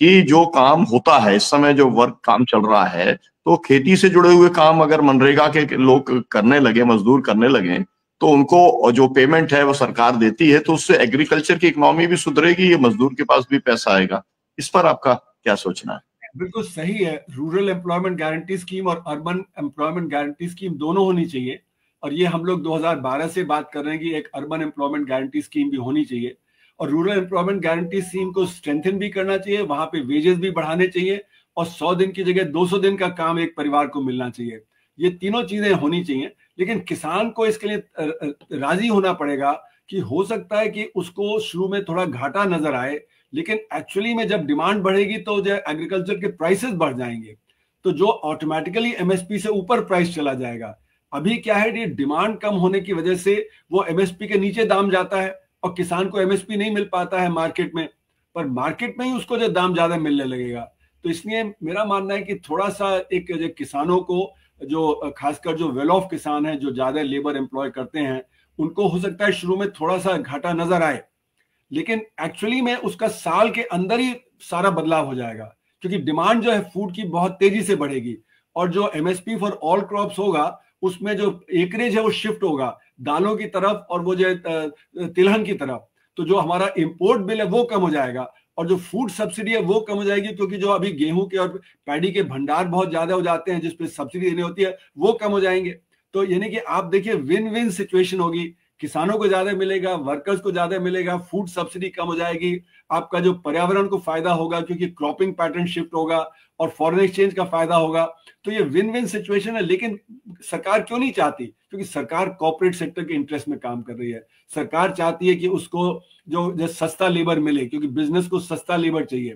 कि जो काम होता है इस समय, जो वर्क काम चल रहा है, तो खेती से जुड़े हुए काम अगर मनरेगा के लोग करने लगे, मजदूर करने लगे, तो उनको जो पेमेंट है वो सरकार देती है, तो उससे एग्रीकल्चर की इकोनॉमी भी सुधरेगी, ये मजदूर के पास भी पैसा आएगा। इस पर आपका क्या सोचना है? बिल्कुल सही है। रूरल एम्प्लॉयमेंट गारंटी स्कीम और अर्बन एम्प्लॉयमेंट गारंटी स्कीम दोनों होनी चाहिए, और ये हम लोग 2012 से बात कर रहे हैं कि एक अर्बन एम्प्लॉयमेंट गारंटी स्कीम भी होनी चाहिए। और रूरल एम्प्लॉयमेंट गारंटी स्कीम को स्ट्रेंथन भी करना चाहिए, वहां पे वेजेस भी बढ़ाने चाहिए, और 100 दिन की जगह 200 दिन का काम एक परिवार को मिलना चाहिए। ये तीनों चीजें होनी चाहिए, लेकिन किसान को इसके लिए राजी होना पड़ेगा कि हो सकता है कि उसको शुरू में थोड़ा घाटा नजर आए, लेकिन एक्चुअली में जब डिमांड बढ़ेगी तो जो एग्रीकल्चर के प्राइसेस बढ़ जाएंगे, तो जो ऑटोमेटिकली एमएसपी से ऊपर प्राइस चला जाएगा। अभी क्या है, ये डिमांड कम होने की वजह से वो एमएसपी के नीचे दाम जाता है और किसान को एमएसपी नहीं मिल पाता है मार्केट में, पर मार्केट में ही उसको जो दाम ज्यादा मिलने लगेगा। तो इसलिए मेरा मानना है कि थोड़ा सा एक जो किसानों को, जो खासकर जो वेल ऑफ किसान है, जो ज्यादा लेबर एम्प्लॉय करते हैं, उनको हो सकता है शुरू में थोड़ा सा घाटा नजर आए, लेकिन एक्चुअली में उसका साल के अंदर ही सारा बदलाव हो जाएगा, क्योंकि डिमांड जो है फूड की बहुत तेजी से बढ़ेगी, और जो एमएसपी फॉर ऑल क्रॉप्स होगा उसमें जो एकरेज है वो शिफ्ट होगा दालों की तरफ और वो जो तिलहन की तरफ। तो जो हमारा इंपोर्ट बिल है वो कम हो जाएगा, और जो फूड सब्सिडी है वो कम हो जाएगी, क्योंकि जो अभी गेहूं के और पैडी के भंडार बहुत ज्यादा हो जाते हैं जिसपे सब्सिडी देनी होती है, वो कम हो जाएंगे। तो यानी कि आप देखिए विन विन सिचुएशन होगी, किसानों को ज्यादा मिलेगा, वर्कर्स को ज्यादा मिलेगा, फूड सब्सिडी कम हो जाएगी, आपका जो पर्यावरण को फायदा होगा क्योंकि क्रॉपिंग पैटर्न शिफ्ट होगा, और फॉरेन एक्सचेंज का फायदा होगा। तो ये विन विन सिचुएशन है। लेकिन सरकार क्यों नहीं चाहती? क्योंकि सरकार कॉर्पोरेट सेक्टर के इंटरेस्ट में काम कर रही है। सरकार चाहती है कि उसको जो सस्ता लेबर मिले, क्योंकि बिजनेस को सस्ता लेबर चाहिए।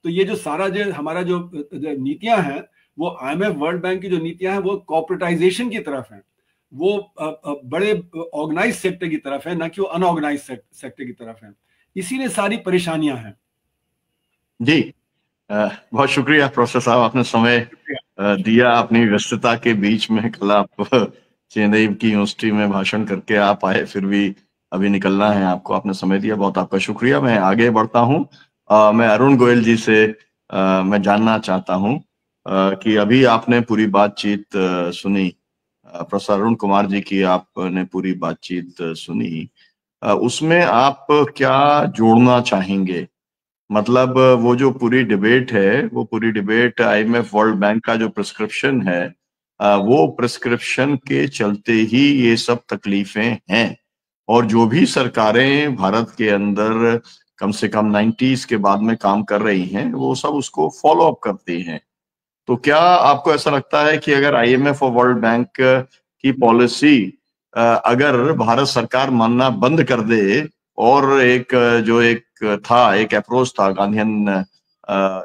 तो ये जो सारा जो हमारा जो नीतियां हैं, वो IMF वर्ल्ड बैंक की जो नीतियां हैं वो कॉर्पोरेटाइजेशन की तरफ है, वो बड़े ऑर्गेनाइज सेक्टर की तरफ है, ना कि वो अनऑर्गेनाइज सेक्टर की तरफ है। इसीलिए सारी परेशानियां हैं। जी, बहुत शुक्रिया प्रोफेसर साहब, आपने समय दिया अपनी व्यस्तता के बीच में। कल आप चेन्नई की यूनिवर्सिटी में भाषण करके आप आए, फिर भी अभी निकलना है आपको, आपने समय दिया, बहुत आपका शुक्रिया। मैं आगे बढ़ता हूँ। मैं अरुण गोयल जी से मैं जानना चाहता हूँ कि अभी आपने पूरी बातचीत सुनी, प्रोफेसर अरुण कुमार जी की आपने पूरी बातचीत सुनी, उसमें आप क्या जोड़ना चाहेंगे? मतलब वो जो पूरी डिबेट है, वो पूरी डिबेट IMF वर्ल्ड बैंक का जो प्रिस्क्रिप्शन है, वो प्रिस्क्रिप्शन के चलते ही ये सब तकलीफें हैं। और जो भी सरकारें भारत के अंदर कम से कम 90s के बाद में काम कर रही हैं, वो सब उसको फॉलो अप करती हैं। तो क्या आपको ऐसा लगता है कि अगर IMF और वर्ल्ड बैंक की पॉलिसी अगर भारत सरकार मानना बंद कर दे, और एक जो एक अप्रोच था गांधीयन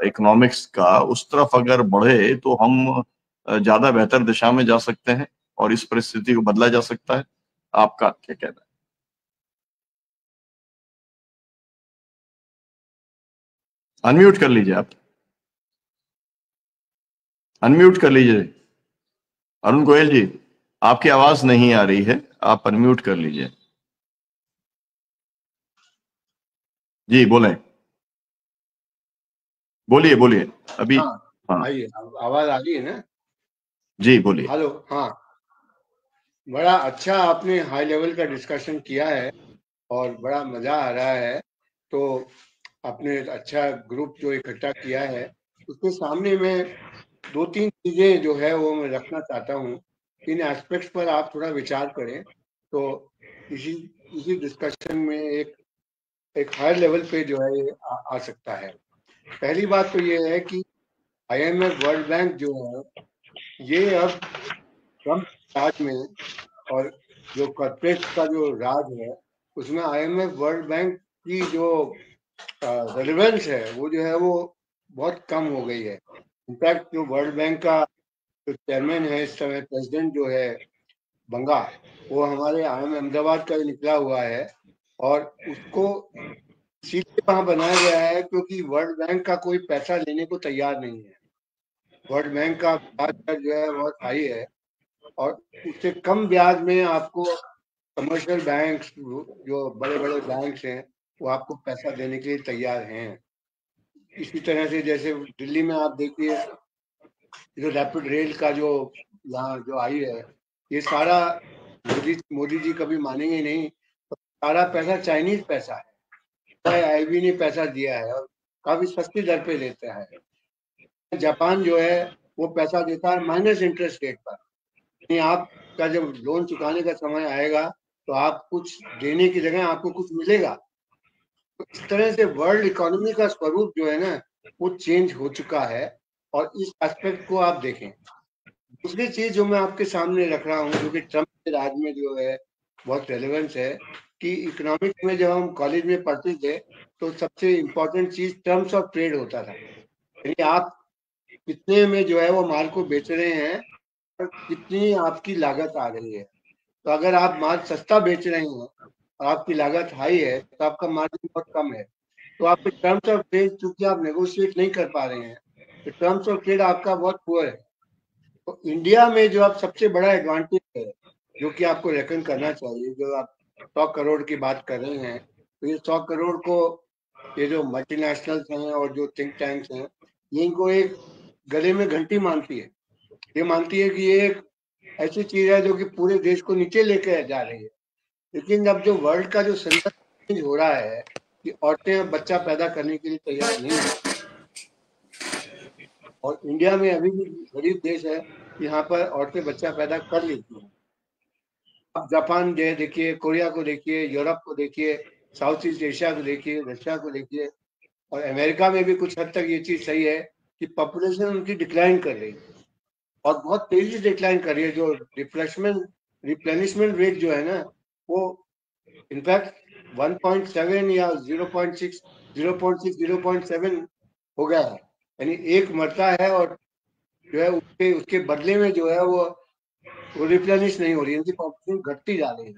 इकोनॉमिक्स का, उस तरफ अगर बढ़े, तो हम ज्यादा बेहतर दिशा में जा सकते हैं और इस परिस्थिति को बदला जा सकता है? आपका क्या कहना है? अनम्यूट कर लीजिए आप, अनम्यूट कर लीजिए। अरुण गोयल जी, आपकी आवाज नहीं आ रही है, आप अनम्यूट कर लीजिए। जी बोलें, बोलिए बोलिए अभी। हाँ आइए, आवाज आ रही है ना? जी बोलिए। हेलो। हाँ, बड़ा अच्छा आपने हाई लेवल का डिस्कशन किया है और बड़ा मजा आ रहा है। तो आपने अच्छा ग्रुप जो इकट्ठा किया है, उसके सामने मैं दो तीन चीजें जो है वो मैं रखना चाहता हूँ। इन एस्पेक्ट्स पर आप थोड़ा विचार करें तो इसी इसी डिस्कशन में एक हायर लेवल पे जो है ये आ सकता है। पहली बात तो ये है कि IMF वर्ल्ड बैंक जो है ये अब ट्रम्प राज में, और जो कॉर्पोरेट का जो राज है उसमें IMF वर्ल्ड बैंक की जो रेलेवेंस है वो जो है वो बहुत कम हो गई है। इनफैक्ट जो वर्ल्ड बैंक का जो चेयरमैन है इस समय, प्रेसिडेंट जो है बंगा, वो हमारे IIM अहमदाबाद का ही निकला हुआ है और उसको सीधे वहां बनाया गया है क्योंकि वर्ल्ड बैंक का कोई पैसा लेने को तैयार नहीं है। वर्ल्ड बैंक का ब्याज दर जो है बहुत हाई है और उससे कम ब्याज में आपको कमर्शियल बैंक्स, जो बड़े बड़े बैंक्स हैं, वो आपको पैसा देने के लिए तैयार हैं। इसी तरह से जैसे दिल्ली में आप देखिए जो रैपिड रेल का जो यहाँ जो आई है, ये सारा मोदी जी कभी मानेंगे नहीं, सारा पैसा चाइनीज पैसा है। IB ने पैसा दिया है और काफी सस्ती दर पे देता है। जापान जो है वो पैसा देता है माइनस इंटरेस्ट रेट पर। यानी आपका जब लोन चुकाने का समय आएगा तो आप कुछ देने की जगह आपको कुछ मिलेगा। तो इस तरह से वर्ल्ड इकोनॉमी का स्वरूप जो है ना वो चेंज हो चुका है और इस एस्पेक्ट को आप देखें। दूसरी चीज जो मैं आपके सामने रख रहा हूँ, जो कि ट्रम्प के राज में जो है बहुत रेलेवेंस है, कि इकोनॉमिक्स में जब हम कॉलेज में पढ़ते थे तो सबसे इम्पोर्टेंट चीज टर्म्स ऑफ ट्रेड होता था। यानी आप कितने में जो है वो माल को बेच रहे हैं और कितनी आपकी लागत आ रही है। तो अगर आप माल सस्ता बेच रहे हैं और आपकी लागत हाई है तो आपका मार्जिन बहुत कम है, तो आपके टर्म्स ऑफ ट्रेड चूंकि आप नेगोशिएट नहीं कर पा रहे हैं तो टर्म्स ऑफ ट्रेड आपका बहुत पुअर है। तो इंडिया में जो आप सबसे बड़ा एडवांटेज है जो कि आपको रेकन करना चाहिए, जो आप 100 करोड़ की बात कर रहे हैं, तो ये 100 करोड़ को ये जो मल्टीनेशनल्स हैं और जो थिंक टैंक्स हैं, ये इनको एक गले में घंटी मानती है। ये मानती है कि ये एक ऐसी चीज है जो कि पूरे देश को नीचे लेकर जा रही है। लेकिन अब जो वर्ल्ड का जो संदर्भ चेंज हो रहा है कि औरतें बच्चा पैदा करने के लिए तैयार नहीं है और इंडिया में अभी भी गरीब देश है, यहाँ पर औरतें बच्चा पैदा कर लेती हैं। आप जापान देखिए, कोरिया को देखिए, यूरोप को देखिए, साउथ ईस्ट एशिया को देखिए, रशिया को देखिए, और अमेरिका में भी कुछ हद तक ये चीज सही है कि पॉपुलेशन उनकी डिक्लाइन कर रही है और बहुत तेजी से डिक्लाइन कर रही है। जो रिप्लेनिशमेंट रेट जो है ना वो इनफैक्ट 1.7 या 0.6 0.7 हो गया है। यानी एक मरता है और जो है उसके बदले में जो है वो रिप्लेनिश नहीं हो रही है, उनकी पॉपुलेशन घटती जा रही है।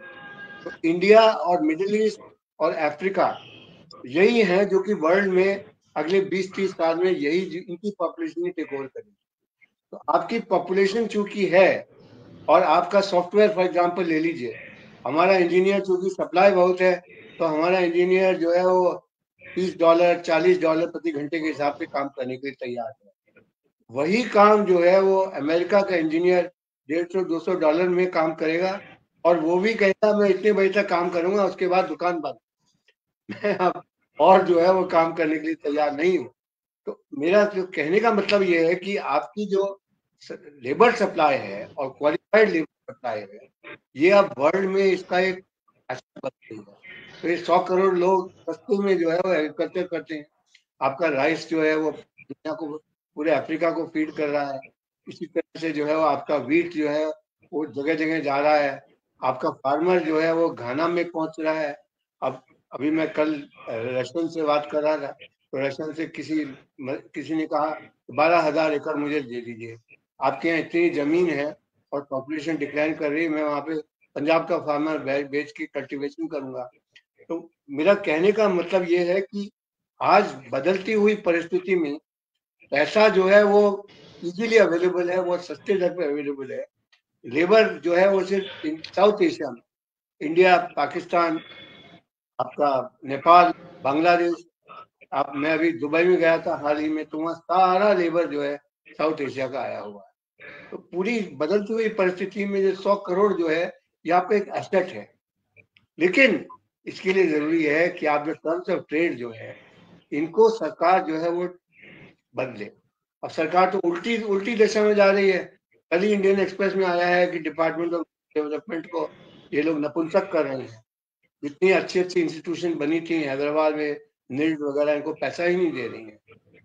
तो इंडिया और मिडिल ईस्ट और अफ्रीका यही है जो कि वर्ल्ड में अगले 20-30 साल में यही इनकी पॉपुलेशन ही टेक ओवर करेगी। तो आपकी पॉपुलेशन चूंकि है और आपका सॉफ्टवेयर फॉर एग्जांपल ले लीजिए, हमारा इंजीनियर चूंकि सप्लाई बहुत है तो हमारा इंजीनियर जो है वो $30 $40 प्रति घंटे के हिसाब से काम करने के लिए तैयार है। वही काम जो है वो अमेरिका का इंजीनियर $150-200 में काम करेगा और वो भी कहेगा मैं इतने बजे तक काम करूंगा, उसके बाद दुकान बंद। मैं अब और जो है वो काम करने के लिए तैयार नहीं हूँ। तो मेरा जो कहने का मतलब ये है कि आपकी जो लेबर सप्लाई है और क्वालिफाइड लेबर सप्लाई है, ये अब वर्ल्ड में इसका एक अच्छा बन गई है। तो ये 100 करोड़ लोग सस्ते में जो है वो एग्रीकल्चर करते हैं। आपका राइस जो है वो दुनिया को, पूरे अफ्रीका को फीड कर रहा है। इसी तरह से जो है वो आपका वीट जो है वो जगह जगह जा रहा है। आपका फार्मर जो है वो घाना में पहुंच रहा है। अब अभी मैं कल रशियन से बात कर रहा था तो रशियन से किसी ने कहा 12,000 एकड़ मुझे दे दीजिए, आपके यहाँ इतनी जमीन है और पॉपुलेशन डिक्लाइन कर रही है, मैं वहाँ पे पंजाब का फार्मर बेच के कल्टीवेशन करूंगा। तो मेरा कहने का मतलब ये है कि आज बदलती हुई परिस्थिति में पैसा जो है वो इजीली अवेलेबल है, वो सस्ते दर पे अवेलेबल है लेबर जो है वो सिर्फ साउथ एशिया में, इंडिया, पाकिस्तान, आपका नेपाल, बांग्लादेश, मैं अभी दुबई में गया था हाल ही में, तो वहाँ सारा लेबर जो है साउथ एशिया का आया हुआ है। तो पूरी बदलती हुई परिस्थिति में जो 100 करोड़ जो है यहाँ पे एक एसेट है, लेकिन इसके लिए जरूरी है कि आप जो टर्म्स ऑफ ट्रेड जो है इनको सरकार जो है वो बदले। अब सरकार तो उल्टी दिशा में जा रही है। कल ही इंडियन एक्सप्रेस में आया है कि डिपार्टमेंट ऑफ डेवलपमेंट को ये लोग नपुंसक कर रहे हैं। जितनी अच्छी इंस्टीट्यूशन बनी थी हैदराबाद में, नीड वगैरह, इनको पैसा ही नहीं दे रही है।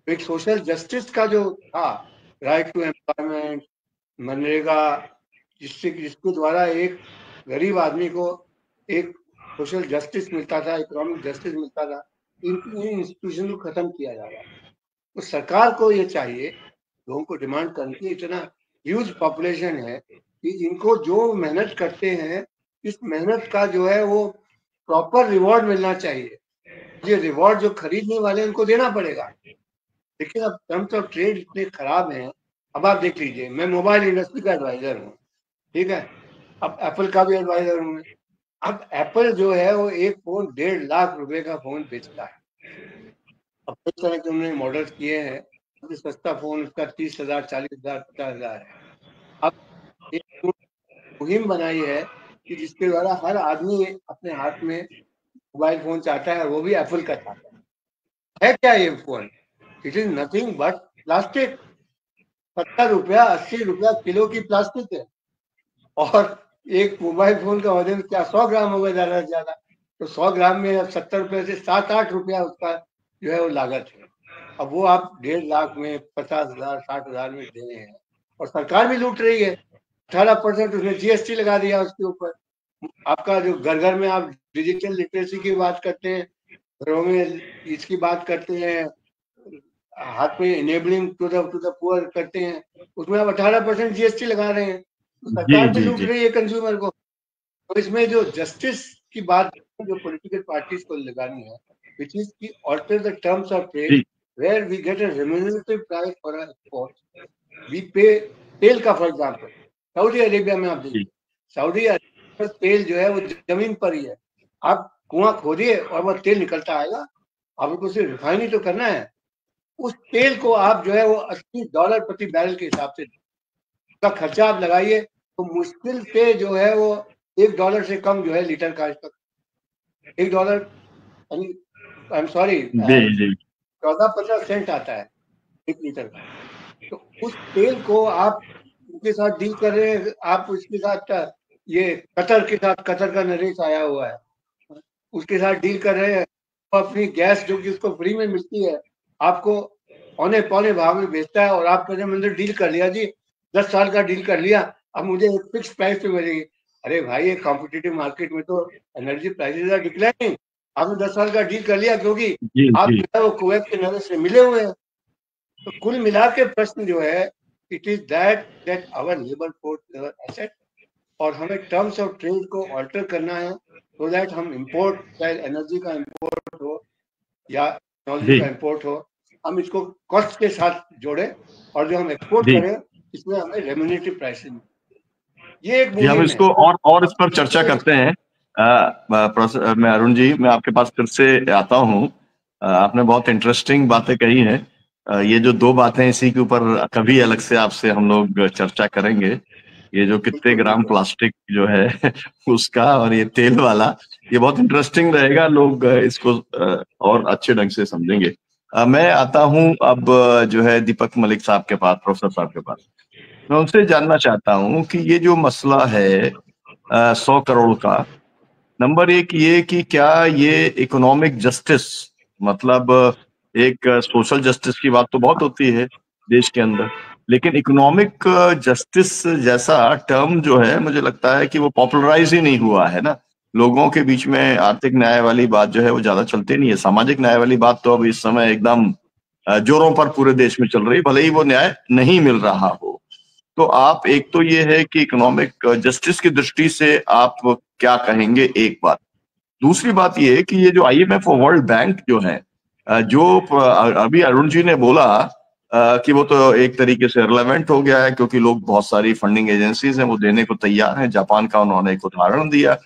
तो एक सोशल जस्टिस का जो था, राइट टू एम्प्लॉयमेंट, मनरेगा, जिसके द्वारा एक गरीब आदमी को एक सोशल जस्टिस मिलता था, इकोनॉमिक जस्टिस मिलता था, इन इंस्टीट्यूशन को खत्म किया जा रहा है। तो सरकार को ये चाहिए, लोगों को डिमांड करनी चाहिए, इतना ह्यूज पॉपुलेशन है कि इनको जो मेहनत करते हैं इस मेहनत का जो है वो प्रॉपर रिवॉर्ड मिलना चाहिए। ये रिवॉर्ड जो खरीदने वाले हैं उनको देना पड़ेगा। लेकिन अब टर्म्स ऑफ ट्रेड इतने खराब हैं। अब आप देख लीजिए, मैं मोबाइल इंडस्ट्री का एडवाइजर हूँ, ठीक है, अब एप्पल का भी एडवाइजर हूँ। अब एप्पल जो है वो एक फोन 1.5 लाख रुपए का फोन बेचता है। अब इस तरह के उन्होंने मॉडल्स किए हैं, सबसे सस्ता फोन उसका 30,000, 40,000, 50,000 है। अब एक मुहिम बनाई है कि जिसके द्वारा हर आदमी अपने हाथ में मोबाइल फोन चाहता है, वो भी एप्पल का चाहता है क्या ये phone? It is nothing but plastic. 70 रुपया 80 रुपया किलो की प्लास्टिक है, और एक मोबाइल फोन का वजन क्या 100 ग्राम होगा ज्यादा से ज्यादा। तो 100 ग्राम में 70 रुपये से 7-8 रुपया उसका जो है वो लागत है। अब वो आप 1.5 लाख में 50,000, 60,000 में दे रहे हैं, और सरकार भी लूट रही है। 18% उसने जीएसटी लगा दिया उसके ऊपर। आपका जो घर घर में आप डिजिटल लिटरेसी की बात करते हैं, घरों में इसकी बात करते हैं, हाथ में इनेबलिंग टू द पुअर करते हैं, उसमें आप 18% जीएसटी लगा रहे हैं। तो सरकार भी लूट रही है कंज्यूमर को। तो इसमें जो जस्टिस की बात जो पॉलिटिकल पार्टीज को लगानी है, which is to alter the terms of trade where we get a remunerative price for our exports. We pay तेल का, फॉर एग्जाम्पल सऊदी अरेबिया में आप देखिए, सऊदी अरेबिया तेल जो है वो जमीन पर ही है। आप कुआं खोदिए और वो तेल निकलता आएगा, आपको सिर्फ रिफाइनरी तो करना है। उस तेल को आप जो है वो $80 प्रति बैरल के हिसाब से का खर्चा आप लगाइए, तो मुश्किल से जो है वो $1 से कम जो है लीटर का, $1, आई एम सॉरी, 14-15 सेंट आता है 1 लीटर का। तो उस तेल को आप उनके साथ डील कर रहे हैं, आप उसके साथ ये कतर के साथ, कतर का नरेश आया हुआ है, उसके साथ डील कर रहे हैं। तो अपनी गैस जो कि उसको फ्री में मिलती है आपको औने पौने भाव में बेचता है, और आप कहते हैं डील कर लिया जी, 10 साल का डील कर लिया, अब मुझे एक फिक्स प्राइस पे मिलेगी। अरे भाई, ये कॉम्पिटिटिव मार्केट में तो एनर्जी प्राइसेस आर डिक्लाइनिंग। आपने 10 साल का डील कर लिया क्योंकि आप जो है वो कुवैत के नजर से मिले हुए हैं। तो कुल मिला के प्रश्न जो है, it is that our labour force asset, और हमें टर्म्स ऑफ ट्रेड को ऑल्टर करना है, सो दैट हम इंपोर्ट, चाहे एनर्जी का इंपोर्ट हो या टेक्नोलॉजी का इंपोर्ट हो, हम इसको कॉस्ट के साथ जोड़े, और जो हम एक्सपोर्ट करें इसमें हमें रेम्यूनेटिव प्राइसिंग। ये एक हम इसको और इस पर चर्चा करते हैं। मैं अरुण जी, मैं आपके पास फिर से आता हूँ। आपने बहुत इंटरेस्टिंग बातें कही हैं। ये जो 2 बातें, इसी के ऊपर कभी अलग से आपसे हम लोग चर्चा करेंगे। ये जो कितने ग्राम प्लास्टिक जो है उसका, और ये तेल वाला, ये बहुत इंटरेस्टिंग रहेगा। लोग इसको और अच्छे ढंग से समझेंगे। मैं आता हूँ अब जो है दीपक मलिक साहब के पास, प्रोफेसर साहब के पास। मैं उनसे जानना चाहता हूँ कि ये जो मसला है 100 करोड़ का, नंबर 1 ये कि क्या ये इकोनॉमिक जस्टिस, मतलब एक सोशल जस्टिस की बात तो बहुत होती है देश के अंदर, लेकिन इकोनॉमिक जस्टिस जैसा टर्म जो है, मुझे लगता है कि वो पॉपुलराइज ही नहीं हुआ है ना। लोगों के बीच में आर्थिक न्याय वाली बात जो है वो ज्यादा चलती नहीं है। सामाजिक न्याय वाली बात तो अब इस समय एकदम जोरों पर पूरे देश में चल रही, भले ही वो न्याय नहीं मिल रहा हो। तो आप, एक तो ये है कि इकोनॉमिक जस्टिस की दृष्टि से आप क्या कहेंगे, एक बात। दूसरी बात ये है कि ये जो IMF और वर्ल्ड बैंक जो है, जो अभी अरुण जी ने बोला कि वो तो एक तरीके से रिलेवेंट हो गया है, क्योंकि लोग, बहुत सारी फंडिंग एजेंसीज हैं वो देने को तैयार हैं। जापान का उन्होंने एक उदाहरण दिया।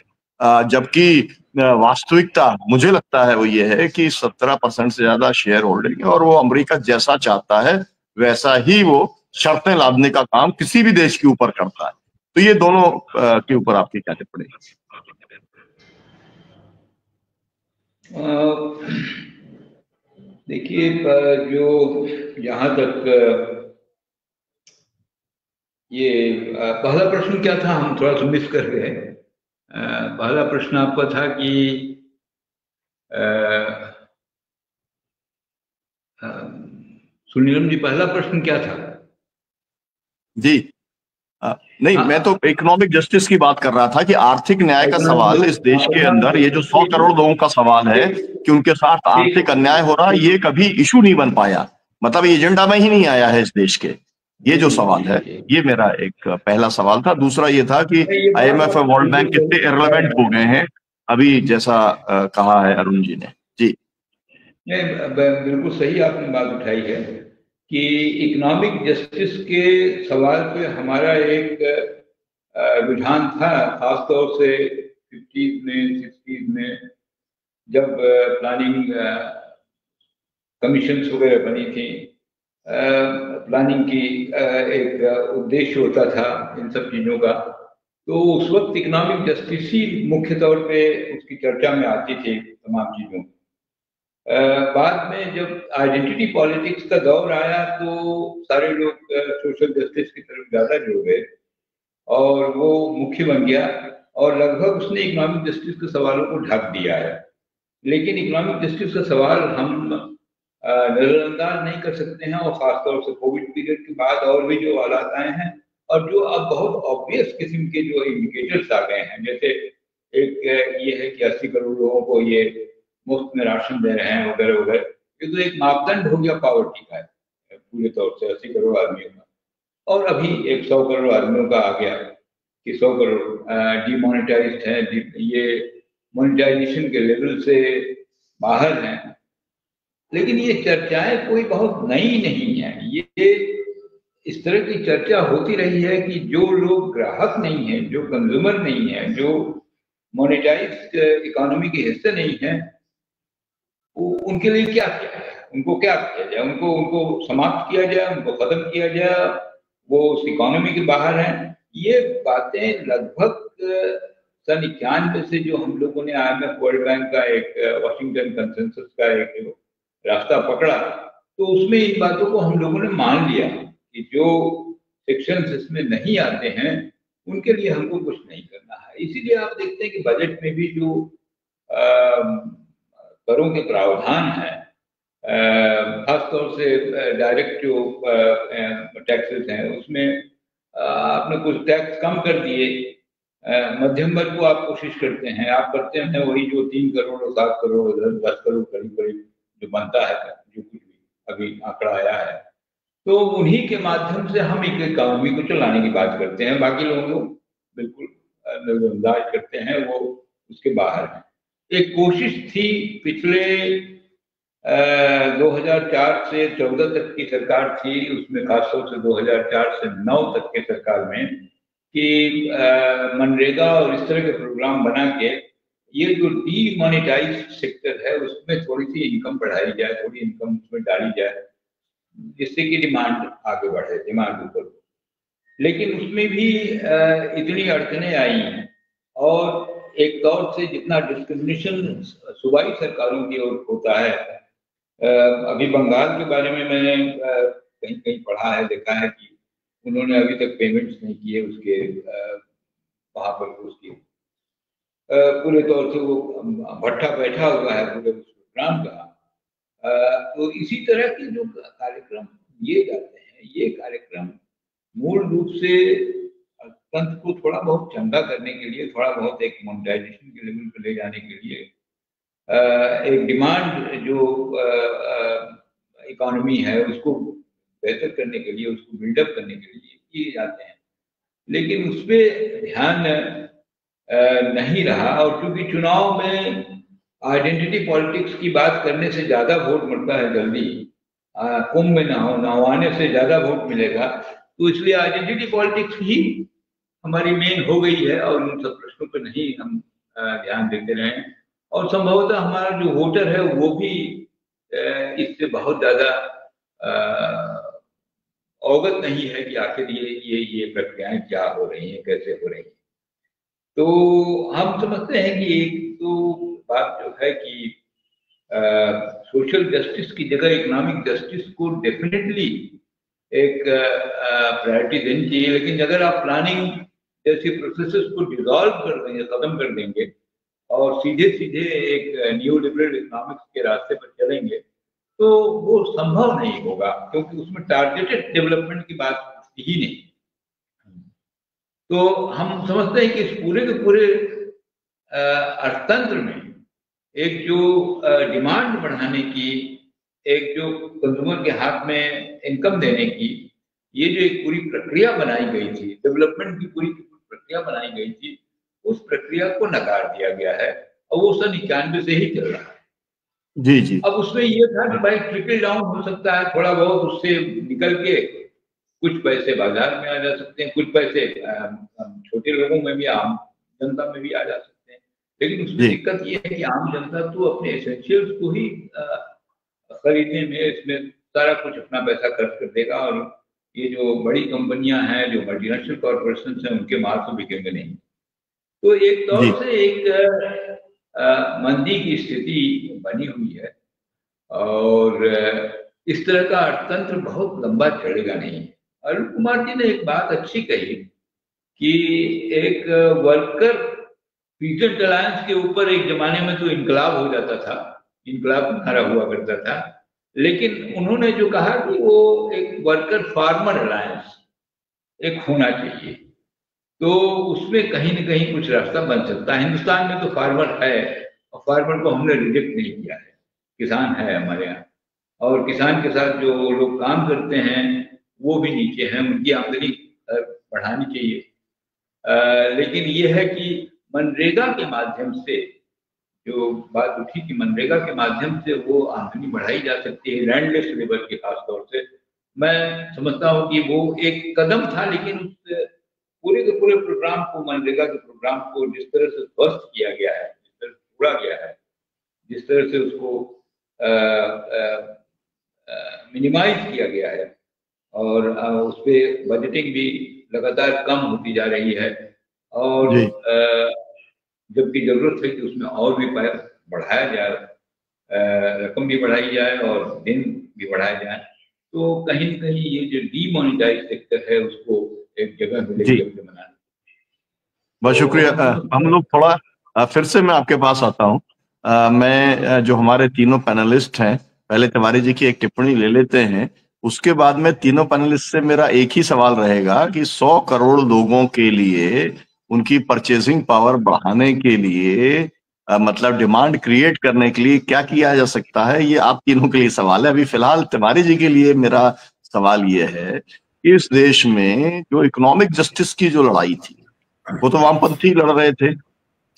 जबकि वास्तविकता मुझे लगता है वो ये है कि 17% से ज्यादा शेयर होल्डिंग है, और वो अमेरिका जैसा चाहता है वैसा ही वो शर्तें लादने का काम किसी भी देश के ऊपर करता है। तो ये दोनों के ऊपर आपकी क्या टिप्पणी? देखिए, जो जहां तक ये पहला प्रश्न क्या था, हम थोड़ा सा मिस कर गए। पहला प्रश्न आपका था कि सुनीलम जी, पहला प्रश्न क्या था? जी नहीं, मैं तो इकोनॉमिक जस्टिस की बात कर रहा था कि आर्थिक न्याय का सवाल इस देश के अंदर, ये जो 100 करोड़ लोगों का सवाल है कि उनके साथ आर्थिक अन्याय हो रहा है, ये कभी इशू नहीं बन पाया, मतलब एजेंडा में ही नहीं आया है इस देश के। ये जो सवाल है, ये मेरा एक पहला सवाल था। दूसरा ये था कि IMF और वर्ल्ड बैंक कितने इररिलेवेंट हो गए हैं अभी, जैसा कहा है अरुण जी ने। जी बिल्कुल सही आपने बात उठाई है कि इकोनॉमिक जस्टिस के सवाल पे हमारा एक रुझान था, खासतौर से 50s में 60s में, जब प्लानिंग कमीशन वगैरह बनी थी। प्लानिंग की एक उद्देश्य होता था इन सब चीज़ों का, तो उस वक्त इकोनॉमिक जस्टिस ही मुख्य तौर पे उसकी चर्चा में आती थी तमाम चीज़ों। बाद में जब आइडेंटिटी पॉलिटिक्स का दौर आया तो सारे लोग सोशल जस्टिस की तरफ ज़्यादा जुड़ गए और वो मुख्य बन गया, और लगभग उसने इकोनॉमिक जस्टिस के सवालों को ढक दिया है। लेकिन इकोनॉमिक जस्टिस का सवाल हम नजरअंदाज नहीं कर सकते हैं, और खासतौर से कोविड पीरियड के बाद और भी जो हालात आए हैं, और जो अब बहुत ऑब्वियस किस्म के जो इंडिकेटर्स आ गए हैं, जैसे एक ये है कि 80 करोड़ लोगों को ये मुफ्त में राशन दे रहे हैं वगैरह वगैरह, ये तो एक मापदंड हो गया पॉवर्टी का पूरे तौर से 80 करोड़ आदमियों का। और अभी एक 100 करोड़ आदमियों का आ गया कि 100 करोड़ डिमोनेटाइज्ड है, ये मोनेटाइजेशन के लेवल से बाहर हैं। लेकिन ये चर्चाएं कोई बहुत नई नहीं है, ये इस तरह की चर्चा होती रही है कि जो लोग ग्राहक नहीं है, जो कंज्यूमर नहीं है, जो मोनेटाइज्ड इकोनॉमी के हिस्से नहीं है, उनके लिए क्या किया जाए, उनको क्या किया जाए, उनको समाप्त किया जाए, उनको खत्म किया जाए, वो उस इकोनॉमी के बाहर हैं। ये बातें लगभग सन 91 से जो हम लोगों ने IMF वर्ल्ड बैंक का एक वाशिंगटन कंसेंसस का एक रास्ता पकड़ा, तो उसमें इन बातों को हम लोगों ने मान लिया कि जो सेक्शंस इसमें नहीं आते हैं उनके लिए हमको कुछ नहीं करना है। इसीलिए आप देखते हैं कि बजट में भी जो करों के प्रावधान है, खासतौर से डायरेक्ट जो टैक्सेस हैं, उसमें आपने कुछ टैक्स कम कर दिए, मध्यम वर्ग को आप कोशिश करते हैं, आप करते हैं वही जो 3 करोड़ और 7 करोड़ 10 करोड़ करीब करीब जो बनता है, जो कुछ भी अभी आंकड़ा आया है, तो उन्हीं के माध्यम से हम एक इकोनॉमी को चलाने की बात करते हैं। बाकी लोग बिल्कुल नजरअंदाज करते हैं, वो उसके बाहर है। एक कोशिश थी पिछले 2004 से 14 तक की सरकार थी, उसमें खासतौर से 2004 से 9 तक के सरकार में, कि मनरेगा और इस तरह के प्रोग्राम बना के ये जो डीमोनेटाइज्ड सेक्टर है उसमें थोड़ी सी इनकम बढ़ाई जाए, थोड़ी इनकम उसमें डाली जाए, जिससे कि डिमांड आगे बढ़े, डिमांड ऊपर। लेकिन उसमें भी इतनी अड़चने आई हैं, और एक तौर से जितना डिस्क्रिमिनेशन सूबाई सरकारों की ओर होता है, अभी बंगाल के बारे में मैंने कहीं कहीं पढ़ा है, देखा है कि उन्होंने अभी तक पेमेंट्स नहीं किए उसके, वहां पर उसकी पूरे तौर से वो भट्ठा बैठा हुआ है पूरे उस प्रोग्राम का। तो इसी तरह के जो कार्यक्रम किए जाते हैं, ये कार्यक्रम मूल रूप से तंत्र को थोड़ा बहुत चंगा करने के लिए, थोड़ा बहुत एक मोनेटाइजेशन के लेवल पर ले जाने के लिए, एक डिमांड जो इकोनॉमी है उसको बेहतर करने के लिए, उसको बिल्डअप करने के लिए किए जाते हैं। लेकिन उस पर ध्यान नहीं रहा, और क्योंकि चुनाव में आइडेंटिटी पॉलिटिक्स की बात करने से ज्यादा वोट मिलता है जल्दी, कुंभ में नहवाने से ज्यादा वोट मिलेगा। तो इसलिए आइडेंटिटी पॉलिटिक्स ही हमारी मेन हो गई है और उन सब प्रश्नों पर नहीं हम ध्यान देते रहे। और संभवतः हमारा जो वोटर है वो भी इससे बहुत ज्यादा अवगत नहीं है कि आखिर ये प्रक्रियाएं क्या हो रही हैं, कैसे हो रही हैं। तो हम समझते हैं कि एक तो बात जो है कि सोशल जस्टिस की जगह इकोनॉमिक जस्टिस को डेफिनेटली एक प्रायोरिटी देनी चाहिए। लेकिन अगर आप प्लानिंग जैसे प्रोसेसेस को डिसॉल्व कर देंगे, खत्म कर देंगे और सीधे सीधे एक न्यू लिबरल इकोनॉमिक्स के रास्ते पर चलेंगे तो वो संभव नहीं होगा, क्योंकि उसमें टारगेटेड डेवलपमेंट की बात ही नहीं। तो हम समझते हैं कि इस पूरे के पूरे अर्थतंत्र में एक जो डिमांड बढ़ाने की, एक जो कंज्यूमर के हाथ में इनकम देने की, ये जो एक पूरी प्रक्रिया बनाई गई थी, डेवलपमेंट की पूरी प्रक्रिया बनाई गई थी, उस प्रक्रिया को नकार दिया गया है और वो सन 91 से ही चल रहा है। जी जी। अब उसमें ये था कि भाई ट्रिकल डाउन हो सकता है, थोड़ा बहुत उससे निकल के कुछ पैसे बाजार में आ जा सकते हैं, कुछ पैसे छोटे लोगों में भी, आम जनता में भी आ जा सकते हैं। लेकिन उसमें दिक्कत ये है कि आम जनता तो अपने एसेंशियल्स को ही खरीदने में इसमें सारा कुछ अपना पैसा खर्च कर देगा और ये जो बड़ी कंपनियां हैं, जो मल्टीनेशनल कॉर्पोरेशन हैं, उनके माल तो बिकेंगे नहीं। तो एक तौर से एक मंदी की स्थिति बनी हुई है और इस तरह का अर्थतंत्र बहुत लंबा चलेगा नहीं। अरुण कुमार जी ने एक बात अच्छी कही कि एक वर्कर पीजेंट अलायंस के ऊपर एक जमाने में तो इनकलाब हो जाता था, इनकलाब नारा हुआ करता था, लेकिन उन्होंने जो कहा कि वो एक वर्कर फार्मर अलायंस एक होना चाहिए, तो उसमें कहीं न कहीं कुछ रास्ता बन सकता है। हिंदुस्तान में तो फार्मर है और फार्मर को हमने रिजेक्ट नहीं किया है, किसान है हमारे यहाँ, और किसान के साथ जो लोग काम करते हैं वो भी नीचे हैं, उनकी आमदनी बढ़ानी चाहिए। लेकिन ये है कि मनरेगा के माध्यम से जो बात उठी कि मनरेगा के माध्यम से वो आमदनी बढ़ाई जा सकती है, लैंडलेस लेबर के खास तौर से। मैं समझता हूँ कि वो एक कदम था, लेकिन उस पूरे के पूरे प्रोग्राम को, मनरेगा के प्रोग्राम को जिस तरह से ध्वस्त किया गया है, जिस तरह से तोड़ा गया है, जिस तरह से उसको मिनिमाइज किया गया है और उस पर बजटिंग भी लगातार कम होती जा रही है और जबकि जरूरत है कि उसमें और भी बढ़ाया जाए, रकम भी बढ़ाई जाए और दिन भी बढ़ाए जाए, तो कहीं न कहीं ये जो डीमोनेटाइज सेक्टर है उसको एक जगह मिलेगी अपने बनाने। बहुत शुक्रिया। हम लोग थोड़ा फिर से मैं आपके पास आता हूँ। मैं जो हमारे तीनों पैनलिस्ट हैं, पहले तिवारी जी की एक टिप्पणी ले लेते हैं, उसके बाद में तीनों पैनलिस्ट से मेरा एक ही सवाल रहेगा कि 100 करोड़ लोगों के लिए उनकी परचेजिंग पावर बढ़ाने के लिए मतलब डिमांड क्रिएट करने के लिए क्या किया जा सकता है, ये आप तीनों के लिए सवाल है। अभी फिलहाल तिवारी जी के लिए मेरा सवाल ये है कि इस देश में जो इकोनॉमिक जस्टिस की जो लड़ाई थी, वो तो वामपंथी लड़ रहे थे,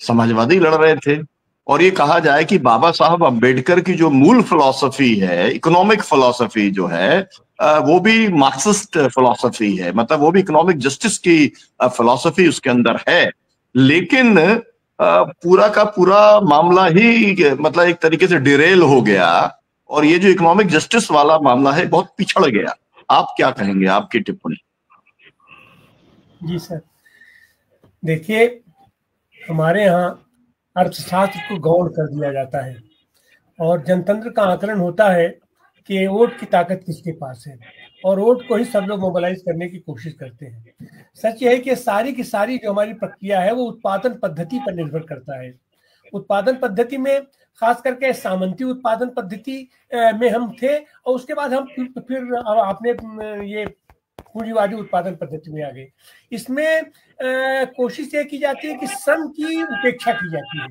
समाजवादी लड़ रहे थे, और ये कहा जाए कि बाबा साहब अम्बेडकर की जो मूल फिलॉसफी है, इकोनॉमिक फिलॉसफी जो है, वो भी मार्क्सिस्ट फिलॉसफी है, मतलब वो भी इकोनॉमिक जस्टिस की फिलॉसफी उसके अंदर है। लेकिन पूरा का पूरा मामला ही मतलब एक तरीके से डिरेल हो गया और ये जो इकोनॉमिक जस्टिस वाला मामला है बहुत पिछड़ गया। आप क्या कहेंगे, आपकी टिप्पणी? जी सर, देखिए, हमारे यहाँ अर्थशास्त्र को गौण कर दिया जाता है और जनतंत्र का आकलन होता है कि वोट की ताकत किसके पास है और वोट को ही सब लोग मोबिलाइज करने की कोशिश करते हैं। सच यह है कि सारी की सारी जो हमारी प्रक्रिया है वो उत्पादन पद्धति पर निर्भर करता है। उत्पादन पद्धति में खास करके सामंती उत्पादन पद्धति में हम थे और उसके बाद हम फिर आपने ये पूंजीवादी उत्पादन पद्धति में आ गए। इसमें कोशिश ये की जाती है कि श्रम की उपेक्षा की जाती है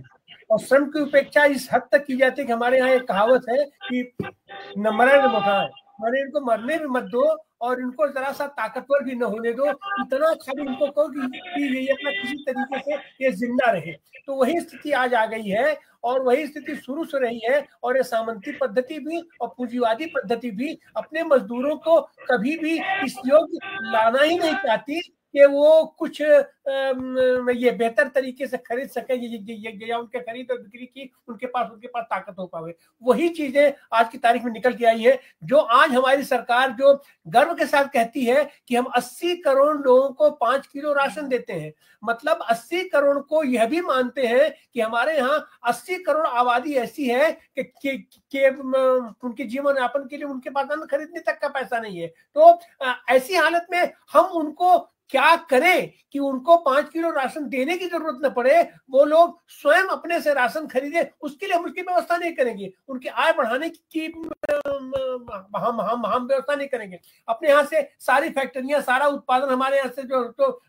और श्रम की उपेक्षा इस हद तक की जाती है कि हमारे यहाँ एक कहावत है कि न मरे न मकान, मैंने इनको मरने भी मत दो और इनको जरा सा ताकतवर भी न होने दो, इतना खाली इनको कहो कि ये अपना किसी तरीके से ये जिंदा रहे। तो वही स्थिति आज आ गई है और वही स्थिति शुरू से रही है। और ये सामंती पद्धति भी और पूंजीवादी पद्धति भी अपने मजदूरों को कभी भी इस योग्य लाना ही नहीं चाहती कि वो कुछ ये बेहतर तरीके से खरीद सके या उनके खरीद और बिक्री की उनके पास ताकत हो पावे। वही चीजें आज की तारीख में निकल के आई है, जो आज हमारी सरकार जो गर्व के साथ कहती है कि हम 80 करोड़ लोगों को 5 किलो राशन देते हैं। मतलब 80 करोड़ को यह भी मानते हैं कि हमारे यहाँ 80 करोड़ आबादी ऐसी है कि उनके जीवन यापन के लिए उनके पास अन्न खरीदने तक का पैसा नहीं है। तो ऐसी हालत में हम उनको क्या करें कि उनको 5 किलो राशन देने की जरूरत न पड़े, वो लोग स्वयं अपने से राशन खरीदे, उसके लिए हम उसकी व्यवस्था नहीं करेंगे। उनकी आय बढ़ाने की हम व्यवस्था नहीं करेंगे। अपने यहाँ से सारी फैक्ट्रियां, सारा उत्पादन हमारे यहाँ से जो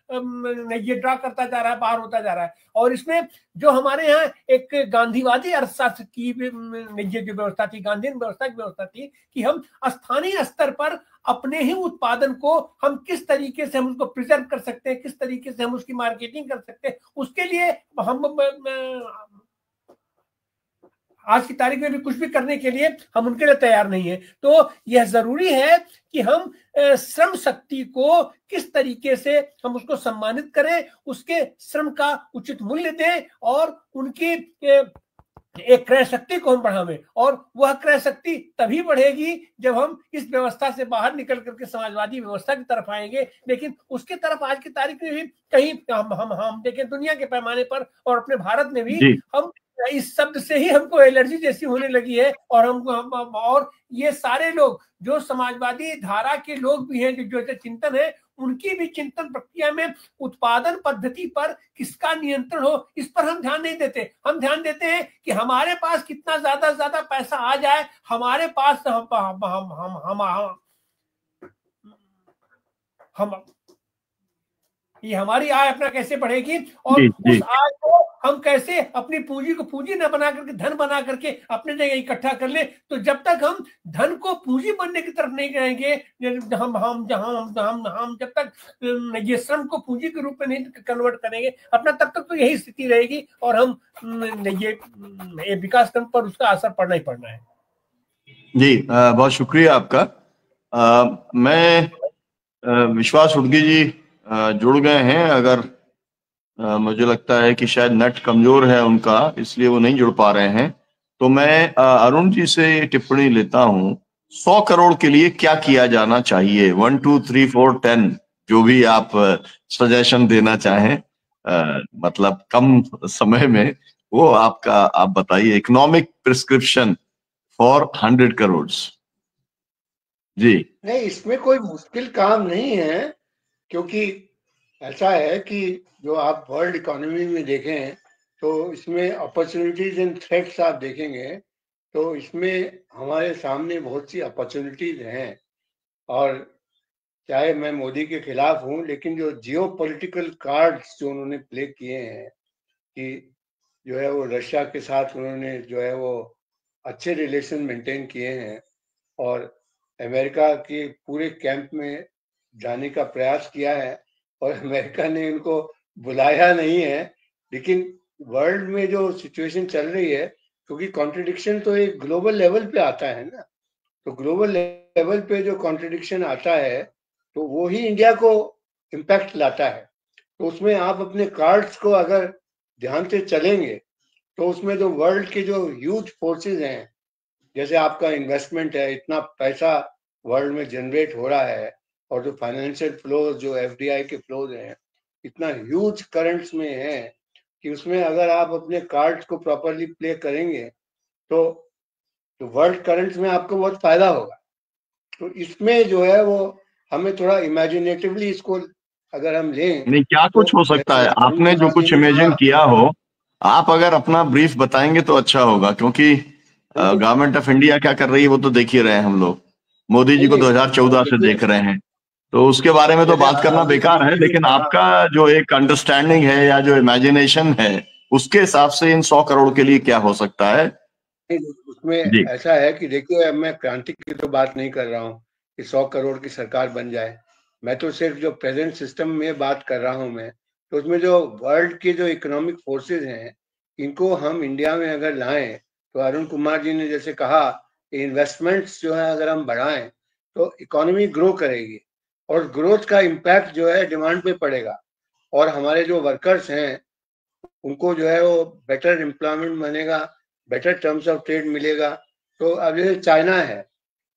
ये ड्रा करता जा रहा है, बाहर होता जा रहा है। और इसमें जो हमारे यहाँ एक गांधीवादी अर्थशास्त्र की ये जो व्यवस्था थी, गांधीयन व्यवस्था की व्यवस्था थी कि हम स्थानीय स्तर पर अपने ही उत्पादन को हम किस तरीके से हम उसको प्रिजर्व कर सकते हैं, किस तरीके से हम उसकी मार्केटिंग कर सकते हैं, उसके लिए हम आज की तारीख में भी कुछ भी करने के लिए हम उनके लिए तैयार नहीं है। तो यह जरूरी है कि हम श्रम शक्ति को किस तरीके से हम उसको सम्मानित करें, उसके श्रम का उचित मूल्य दें और उनकी एक क्रय शक्ति को हम बढ़ावें। और वह क्रय शक्ति तभी बढ़ेगी जब हम इस व्यवस्था से बाहर निकल करके समाजवादी व्यवस्था की तरफ आएंगे। लेकिन उसकी तरफ आज की तारीख में भी कहीं हम देखें दुनिया के पैमाने पर और अपने भारत में भी हम इस शब्द से ही हमको एलर्जी जैसी होने लगी है। और और ये सारे लोग जो समाजवादी धारा के लोग भी हैं, जो चिंतन है, उनकी भी चिंतन प्रक्रिया में उत्पादन पद्धति पर किसका नियंत्रण हो, इस पर हम ध्यान नहीं देते। हम ध्यान देते हैं कि हमारे पास कितना ज्यादा पैसा आ जाए, हमारे पास हम ये हमारी आय अपना कैसे बढ़ेगी और उस आय को हम कैसे अपनी पूंजी को पूंजी न बना करके धन बना करके अपने जगह इकट्ठा कर ले। तो जब तक हम धन को पूंजी बनने की तरफ नहीं जाएंगे, हम जब तक ये श्रम को पूंजी के रूप में नहीं कन्वर्ट करेंगे अपना, तब तक तो यही स्थिति रहेगी और हम ये विकास क्रम पर उसका असर पड़ना ही पड़ना है। जी बहुत शुक्रिया आपका। मैं विश्वास उडगी जी जुड़ गए हैं। अगर मुझे लगता है कि शायद नेट कमजोर है उनका, इसलिए वो नहीं जुड़ पा रहे हैं। तो मैं अरुण जी से टिप्पणी लेता हूं। 100 करोड़ के लिए क्या किया जाना चाहिए? 1 2 3 4 10 जो भी आप सजेशन देना चाहें, मतलब कम समय में वो आप बताइए। Economic prescription for 100 crore. जी नहीं, इसमें कोई मुश्किल काम नहीं है, क्योंकि ऐसा है कि जो आप वर्ल्ड इकोनॉमी में देखें तो इसमें अपॉर्चुनिटीज एंड थ्रेट्स आप देखेंगे तो इसमें हमारे सामने बहुत सी अपॉर्चुनिटीज हैं। और चाहे मैं मोदी के खिलाफ हूं, लेकिन जो जियो पॉलिटिकल कार्ड्स जो उन्होंने प्ले किए हैं कि जो है वो रशिया के साथ उन्होंने जो है वो अच्छे रिलेशन मेंटेन किए हैं और अमेरिका के पूरे कैंप में जाने का प्रयास किया है और अमेरिका ने इनको बुलाया नहीं है। लेकिन वर्ल्ड में जो सिचुएशन चल रही है, क्योंकि कॉन्ट्रडिक्शन तो एक ग्लोबल लेवल पे आता है ना, तो ग्लोबल लेवल पे जो कॉन्ट्रडिक्शन आता है तो वो ही इंडिया को इम्पैक्ट लाता है। तो उसमें आप अपने कार्ड्स को अगर ध्यान से चलेंगे तो उसमें जो वर्ल्ड के जो ह्यूज फोर्सेस हैं, जैसे आपका इन्वेस्टमेंट है, इतना पैसा वर्ल्ड में जनरेट हो रहा है और जो फाइनेंशियल फ्लोज, जो एफडीआई के फ्लोज हैं, इतना ह्यूज करंट्स में है कि उसमें अगर आप अपने कार्ड्स को प्रॉपरली प्ले करेंगे तो वर्ल्ड करंट्स में आपको बहुत फायदा होगा। तो इसमें जो है वो हमें थोड़ा इमेजिनेटिवली इसको अगर हम लें, नहीं क्या तो कुछ हो सकता है? आपने जो कुछ इमेजिन किया हो, आप अगर अपना ब्रीफ बताएंगे तो अच्छा होगा, क्योंकि गवर्नमेंट ऑफ इंडिया क्या कर रही है वो तो देख ही रहे हैं हम लोग। मोदी जी को 2014 से देख रहे हैं, तो उसके बारे में तो बात करना बेकार है। लेकिन आपका जो एक अंडरस्टैंडिंग है या जो इमेजिनेशन है, उसके हिसाब से इन 100 करोड़ के लिए क्या हो सकता है? उसमें जी ऐसा है कि देखिए, अब मैं क्रांति की तो बात नहीं कर रहा हूँ कि 100 करोड़ की सरकार बन जाए। मैं तो सिर्फ जो प्रेजेंट सिस्टम में बात कर रहा हूँ मैं, तो उसमें जो वर्ल्ड के जो इकोनॉमिक फोर्सेस हैं, इनको हम इंडिया में अगर लाएं, तो अरुण कुमार जी ने जैसे कहा कि इन्वेस्टमेंट्स जो है अगर हम बढ़ाएं तो इकोनॉमी ग्रो करेगी, और ग्रोथ का इम्पैक्ट जो है डिमांड पे पड़ेगा, और हमारे जो वर्कर्स हैं उनको जो है वो बेटर एम्प्लॉयमेंट बनेगा, बेटर टर्म्स ऑफ ट्रेड मिलेगा। तो अब जैसे चाइना है,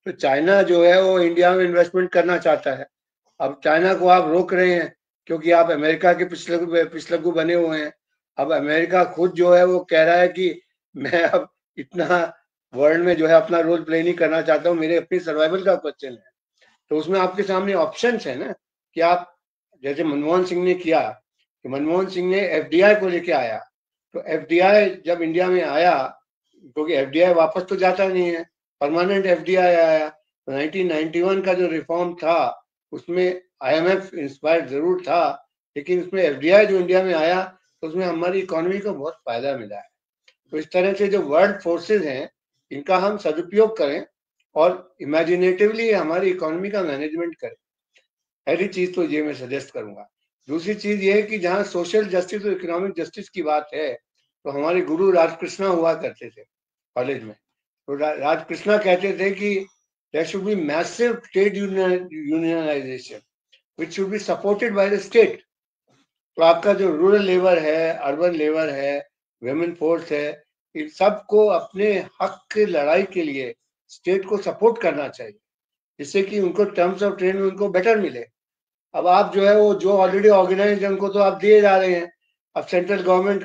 तो चाइना जो है वो इंडिया में इन्वेस्टमेंट करना चाहता है। अब चाइना को आप रोक रहे हैं क्योंकि आप अमेरिका के पिछलग्गू बने हुए हैं। अब अमेरिका खुद जो है वो कह रहा है कि मैं अब इतना वर्ल्ड में जो है अपना रोल प्ले नहीं करना चाहता हूँ, मेरे अपनी सर्वाइवल का क्वेश्चन है। तो उसमें आपके सामने ऑप्शंस है ना, कि आप जैसे मनमोहन सिंह ने किया, कि मनमोहन सिंह ने एफडीआई को लेके आया, तो एफडीआई जब इंडिया में आया, क्योंकि एफडीआई वापस तो जाता नहीं है, परमानेंट एफडीआई आया। तो 1991 का जो रिफॉर्म था उसमें आईएमएफ इंस्पायर्ड जरूर था, लेकिन उसमें एफडीआई जो इंडिया में आया तो उसमें हमारी इकोनॉमी को बहुत फायदा मिला है। तो इस तरह से जो वर्ल्ड फोर्सेस हैं इनका हम सदुपयोग करें और इमेजिनेटिवली हमारी इकोनॉमी का मैनेजमेंट करें। पहली चीज तो ये मैं सजेस्ट करूंगा। दूसरी चीज ये है कि जहाँ सोशल जस्टिस और इकोनॉमिक जस्टिस की बात है, तो हमारे गुरु राजकृष्णा हुआ करते थे कॉलेज में। तो राजकृष्णा कहते थे कि there should be massive trade unionization which should be supported by the state. तो आपका जो रूरल लेबर है, अर्बन लेबर है, वुमेन फोर्स है, इन सबको अपने हक की लड़ाई के लिए स्टेट को सपोर्ट करना चाहिए, जिससे कि उनको टर्म्स ऑफ ट्रेड में उनको बेटर मिले। अब आप जो है वो जो ऑलरेडी ऑर्गेनाइज है उनको तो आप दिए जा रहे हैं। अब सेंट्रल गवर्नमेंट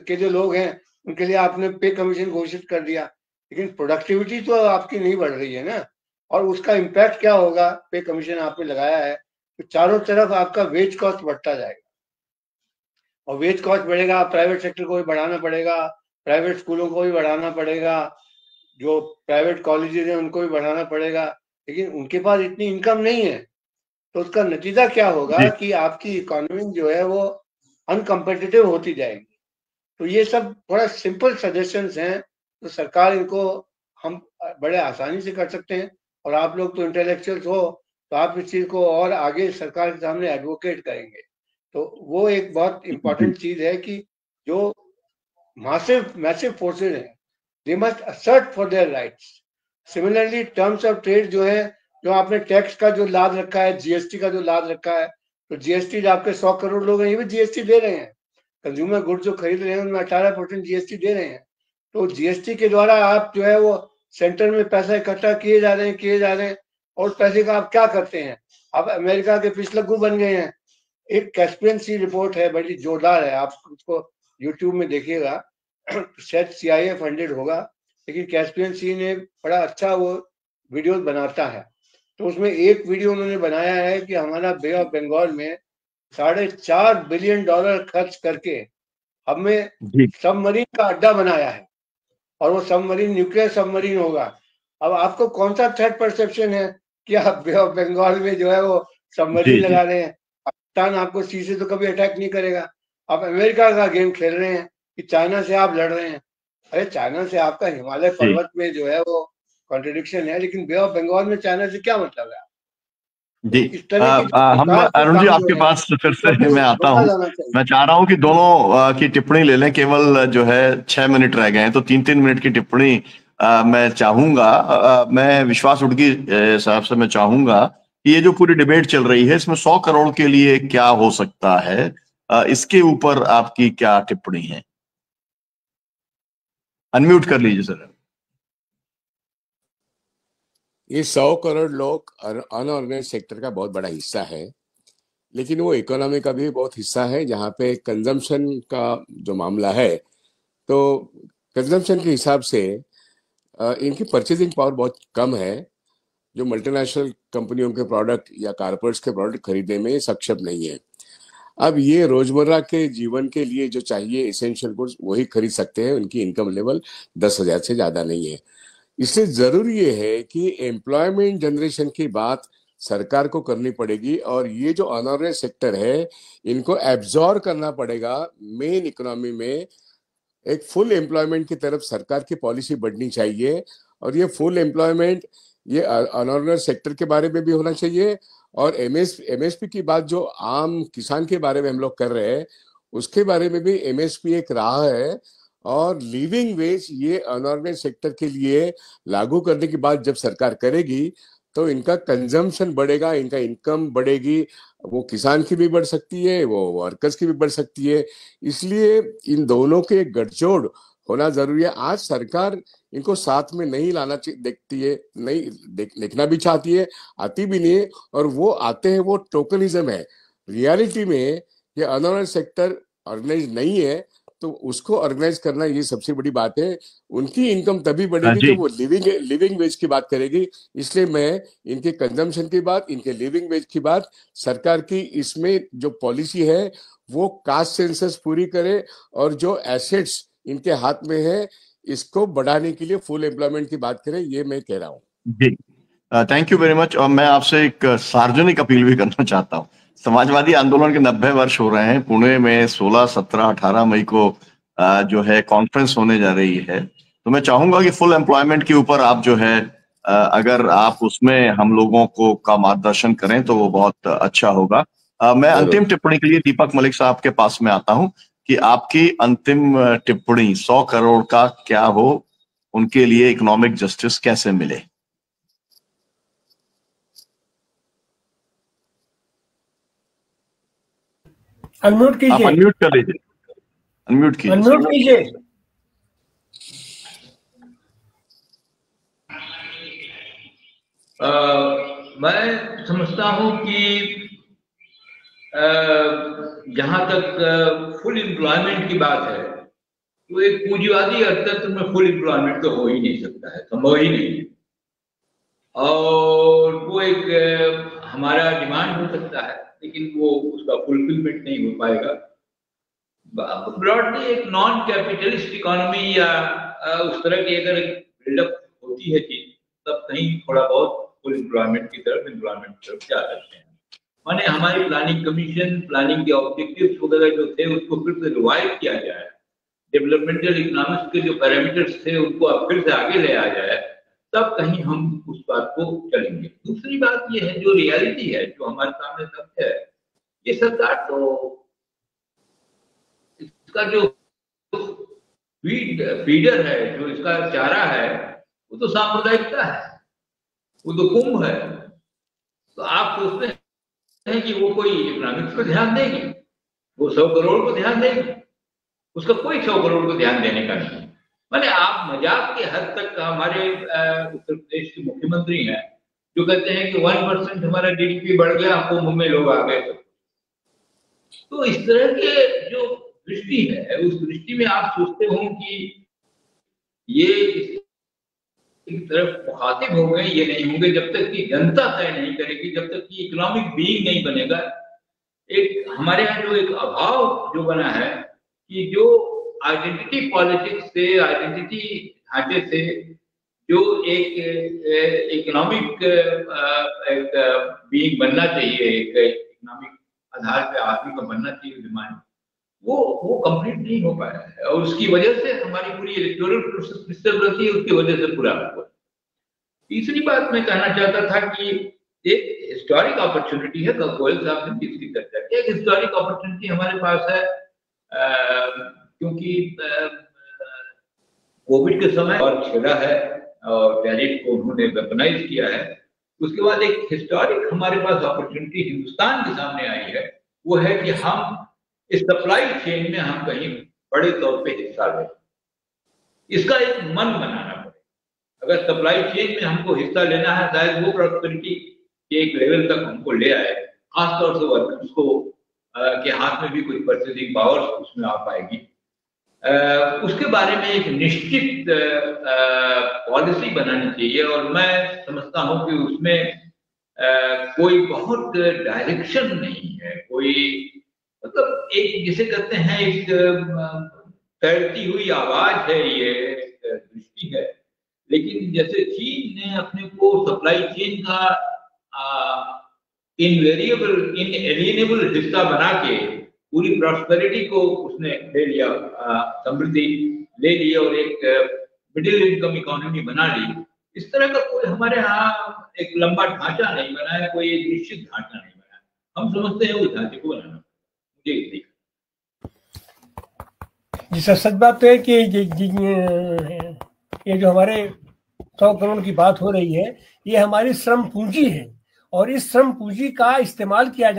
के जो लोग हैं उनके लिए आपने पे कमीशन घोषित कर दिया, लेकिन प्रोडक्टिविटी तो आपकी नहीं बढ़ रही है ना, और उसका इम्पैक्ट क्या होगा? पे कमीशन आपने लगाया है तो चारों तरफ आपका वेज कॉस्ट बढ़ता जाएगा, और वेज कॉस्ट बढ़ेगा, प्राइवेट सेक्टर को भी बढ़ाना पड़ेगा, प्राइवेट स्कूलों को भी बढ़ाना पड़ेगा, जो प्राइवेट कॉलेजेस हैं उनको भी बढ़ाना पड़ेगा, लेकिन उनके पास इतनी इनकम नहीं है। तो उसका नतीजा क्या होगा जी कि आपकी इकोनॉमी जो है वो अनकम्पिटिटिव होती जाएगी। तो ये सब थोड़ा सिंपल सजेशंस हैं, तो सरकार इनको हम बड़े आसानी से कर सकते हैं, और आप लोग तो इंटेलेक्चुअल्स हो, तो आप इस चीज को और आगे सरकार के सामने एडवोकेट करेंगे। तो वो एक बहुत जी इंपॉर्टेंट चीज है कि जो मैसिव फोर्सेज हैं, they must assert for their rights. Similarly terms of trade जो है, जो आपने टैक्स का जो लाभ रखा है, जीएसटी का जो लाभ रखा है, तो जीएसटी आपके 100 करोड़ लोग हैं, ये भी जीएसटी दे रहे हैं। कंज्यूमर गुड्स जो खरीद रहे हैं उनमें 18% जीएसटी दे रहे हैं। तो जीएसटी के द्वारा आप जो है वो सेंटर में पैसा इकट्ठा किए जा रहे हैं, और उस पैसे का आप क्या करते हैं? आप अमेरिका के पिछलग्गू बन गए हैं। एक कैस्पियन सी रिपोर्ट है, बड़ी जोरदार है, आप उसको यूट्यूब में देखिएगा, शायद CIA फंडेड होगा, लेकिन कैस्पियन सी ने बड़ा अच्छा वो वीडियो बनाता है। तो उसमें एक वीडियो उन्होंने बनाया है कि हमारा बे ऑफ बंगाल में $4.5 बिलियन खर्च करके हमें जी सबमरीन का अड्डा बनाया है, और वो सबमरीन न्यूक्लियर सबमरीन होगा। अब आपको कौन सा थ्रेट परसेप्शन है कि आप बे ऑफ बंगाल में जो है वो सबमरीन जी जी लगा रहे हैं? पाकिस्तान आपको सी से तो कभी अटैक नहीं करेगा। आप अमेरिका का गेम खेल रहे हैं कि चाइना से आप लड़ रहे हैं। अरे चाइना से आपका हिमालय जी पर्वत में जो है वो कॉन्ट्रडिक्शन है, लेकिन बे ऑफ बंगाल में चाइना से क्या मतलब है? जी तो इस तरह के जो हम विकास के अरुण जी काम जो आपके है पास फिर उसको से मैं आता रोका हूँ। जाना चाहिए। मैं चाह रहा हूँ कि दोनों की टिप्पणी ले लें। केवल जो है 6 मिनट रह गए हैं, तो 3-3 मिनट की टिप्पणी मैं चाहूंगा। मैं विश्वास उड़गी साहब से मैं चाहूंगा कि ये जो पूरी डिबेट चल रही है इसमें 100 करोड़ के लिए क्या हो सकता है, इसके ऊपर आपकी क्या टिप्पणी है? अनम्यूट कर लीजिए सर। ये 100 करोड़ लोग अनऑर्गेनाइज सेक्टर का बहुत बड़ा हिस्सा है, लेकिन वो इकोनॉमी का भी बहुत हिस्सा है। जहाँ पे कंजम्पशन का जो मामला है, तो कंजम्पशन के हिसाब से इनकी परचेजिंग पावर बहुत कम है, जो मल्टीनेशनल कंपनियों के प्रोडक्ट या कारपोरेट्स के प्रोडक्ट खरीदने में सक्षम नहीं है। अब ये रोजमर्रा के जीवन के लिए जो चाहिए एसेंशियल गुड्स वही खरीद सकते हैं, उनकी इनकम लेवल 10,000 से ज्यादा नहीं है। इसलिए जरूरी ये है कि एम्प्लॉयमेंट जनरेशन की बात सरकार को करनी पड़ेगी, और ये जो अनऑर्गेनाइज्ड सेक्टर है इनको एब्जॉर्ब करना पड़ेगा मेन इकोनॉमी में, एक फुल एम्प्लॉयमेंट की तरफ सरकार की पॉलिसी बढ़नी चाहिए। और ये फुल एम्प्लॉयमेंट ये अनऑर्गेनाइज्ड सेक्टर के बारे में भी होना चाहिए, और एमएसपी की बात जो आम किसान के बारे में हम लोग कर रहे हैं उसके बारे में भी एमएसपी एक राह है। और लिविंग वेज ये अनऑर्गेनाइज्ड सेक्टर के लिए लागू करने की बात जब सरकार करेगी तो इनका कंजम्पशन बढ़ेगा, इनका इनकम बढ़ेगी, वो किसान की भी बढ़ सकती है, वो वर्कर्स की भी बढ़ सकती है। इसलिए इन दोनों के गठजोड़ होना जरूरी है। आज सरकार इनको साथ में नहीं लाना देखती है, नहीं देखना भी चाहती है, आती भी नहीं है, और वो आते हैं वो टोकनिज्म है। रियलिटी में ये अनऑर्गेनाइज्ड सेक्टर ऑर्गेनाइज नहीं है, तो उसको ऑर्गेनाइज करना ये सबसे बड़ी बात है। उनकी इनकम तभी बढ़ेगी जब वो लिविंग वेज की बात करेगी। इसलिए मैं इनके कंजम्पशन की बात, इनके लिविंग वेज की बात, सरकार की इसमें जो पॉलिसी है वो कास्ट सेंसस पूरी करे, और जो एसेट्स इनके हाथ में है इसको बढ़ाने के लिए फुल एम्प्लॉयमेंट की बात करें, ये मैं कह रहा हूँ। जी, थैंक यू वेरी मच। और मैं आपसे एक सार्वजनिक अपील भी करना चाहता हूँ। समाजवादी आंदोलन के 90 वर्ष हो रहे हैं। पुणे में 16, 17, 18 मई को जो है कॉन्फ्रेंस होने जा रही है। तो मैं चाहूंगा कि फुल एम्प्लॉयमेंट के ऊपर आप जो है अगर आप उसमें हम लोगों को का मार्गदर्शन करें तो वो बहुत अच्छा होगा। मैं अंतिम टिप्पणी के लिए दीपक मलिक साहब के पास में आता हूं कि आपकी अंतिम टिप्पणी 100 करोड़ का क्या हो, उनके लिए इकोनॉमिक जस्टिस कैसे मिले? अनम्यूट कीजिए। आप अनम्यूट कर लीजिए, अनम्यूट कीजिए। अनम्यूट कीजिए। मैं समझता हूं कि जहां तक फुल एम्प्लॉयमेंट की बात है तो एक पूंजीवादी अर्थतंत्र में फुल एम्प्लॉयमेंट तो हो ही नहीं सकता है, संभव ही नहीं है। और वो एक हमारा डिमांड हो सकता है लेकिन वो उसका फुलफिलमेंट नहीं हो पाएगा। ब्रॉडली एक नॉन कैपिटलिस्ट इकोनॉमी या उस तरह की अगर बिल्डअप होती है चीज, तब कहीं थोड़ा बहुत फुल एम्प्लॉयमेंट की तरफ जा सकते हैं। माने हमारी प्लानिंग कमीशन, प्लानिंग के ऑब्जेक्टिव्स वगैरह जो थे उसको फिर से रिवाइव किया जाए, डेवलपमेंटल इकोनॉमिक्स के जो पैरामीटर्स थे उनको अब फिर से आगे ले आ जाए, तब कहीं हम उस बात को चलेंगे। दूसरी बात ये है, जो रियलिटी है, जो हमारे सामने तथ्य है, ये सरकार तो इसका जो फीडर है, जो इसका चारा है, वो तो सामुदायिकता है, वो तो कुंभ है। तो आप सोचते हैं कि वो कोई इकोनॉमिक्स पर ध्यान देगी, वो 100 करोड़ को ध्यान देगी? उसका कोई 100 करोड़ को ध्यान देने का नहीं। माने आप मजाक के हद तक हमारे उत्तर प्रदेश के मुख्यमंत्री हैं जो कहते हैं कि 1% हमारा जीडीपी बढ़ गया, कुंभ में लोग आ गए। तो इस तरह के जो दृष्टि है, उस दृष्टि में आप सोचते हो कि ये एक तरफ मुखातिब हो गए, ये नहीं होंगे जब तक कि जनता तय नहीं करेगी, जब तक कि इकोनॉमिक बीइंग नहीं बनेगा। एक हमारे यहाँ जो एक अभाव जो बना है कि जो आइडेंटिटी पॉलिटिक्स से, आइडेंटिटी ढांचे से जो एक इकोनॉमिक एक बीइंग बनना चाहिए, एक इकोनॉमिक आधार पे आदमी को बनना चाहिए डिमांड, वो कंप्लीट नहीं हो पाया है। और उसकी वजह से हमारी पूरी इलेक्टोरल प्रोसेस डिस्टर्ब रहती है, उसकी वजह से पूरा हुआ। तीसरी बात मैं कहना चाहता था कि एक हिस्टोरिक अपॉर्चुनिटी है, गोयल साहब ने इसकी चर्चा की, एक हिस्टोरिक अपॉर्चुनिटी हमारे पास है, क्योंकि कोविड के समय और छेड़ा है और टैरिफ को उन्होंने वेपनाइज किया है। उसके बाद एक हिस्टोरिक हमारे पास अपॉर्चुनिटी हिंदुस्तान के सामने आई है, वो है कि हम इस सप्लाई चेन में हम कहीं बड़े तौर पे हिस्सा लें। इसका एक मन बनाना पड़ेगा। अगर सप्लाई चेन में हमको हिस्सा लेना है, शायद वो प्रॉस्पेरिटी के एक लेवल तक हमको ले आए, खासतौर से वर्कर्स को के हाथ में भी कोई परचेजिंग पावर उसमें आ पाएगी। उसके बारे में एक निश्चित पॉलिसी बनानी चाहिए। और मैं समझता हूं कि उसमें कोई बहुत डायरेक्शन नहीं है, कोई मतलब एक जिसे कहते हैं एक तैरती हुई आवाज है, ये दृष्टि है। लेकिन जैसे चीन ने अपने को सप्लाई चेन का इनवेरिएबल, इनएलिएनेबल हिस्सा बना के पूरी प्रॉस्पेरिटी को उसने ले लिया, समृद्धि ले ली और एक मिडिल इनकम इकोनॉमी बना ली। इस तरह का कोई हमारे यहाँ एक लंबा ढांचा नहीं बना है, कोई एक निश्चित ढांचा नहीं बना है। हम समझते हैं उस ढांचे को बनाना। मुझे जी सर, सच बात तो है कि ये जो हमारे 100 करोड़ की बात हो रही है, ये हमारी श्रम पूंजी है और इस श्रम पूंजी का इस्तेमाल किया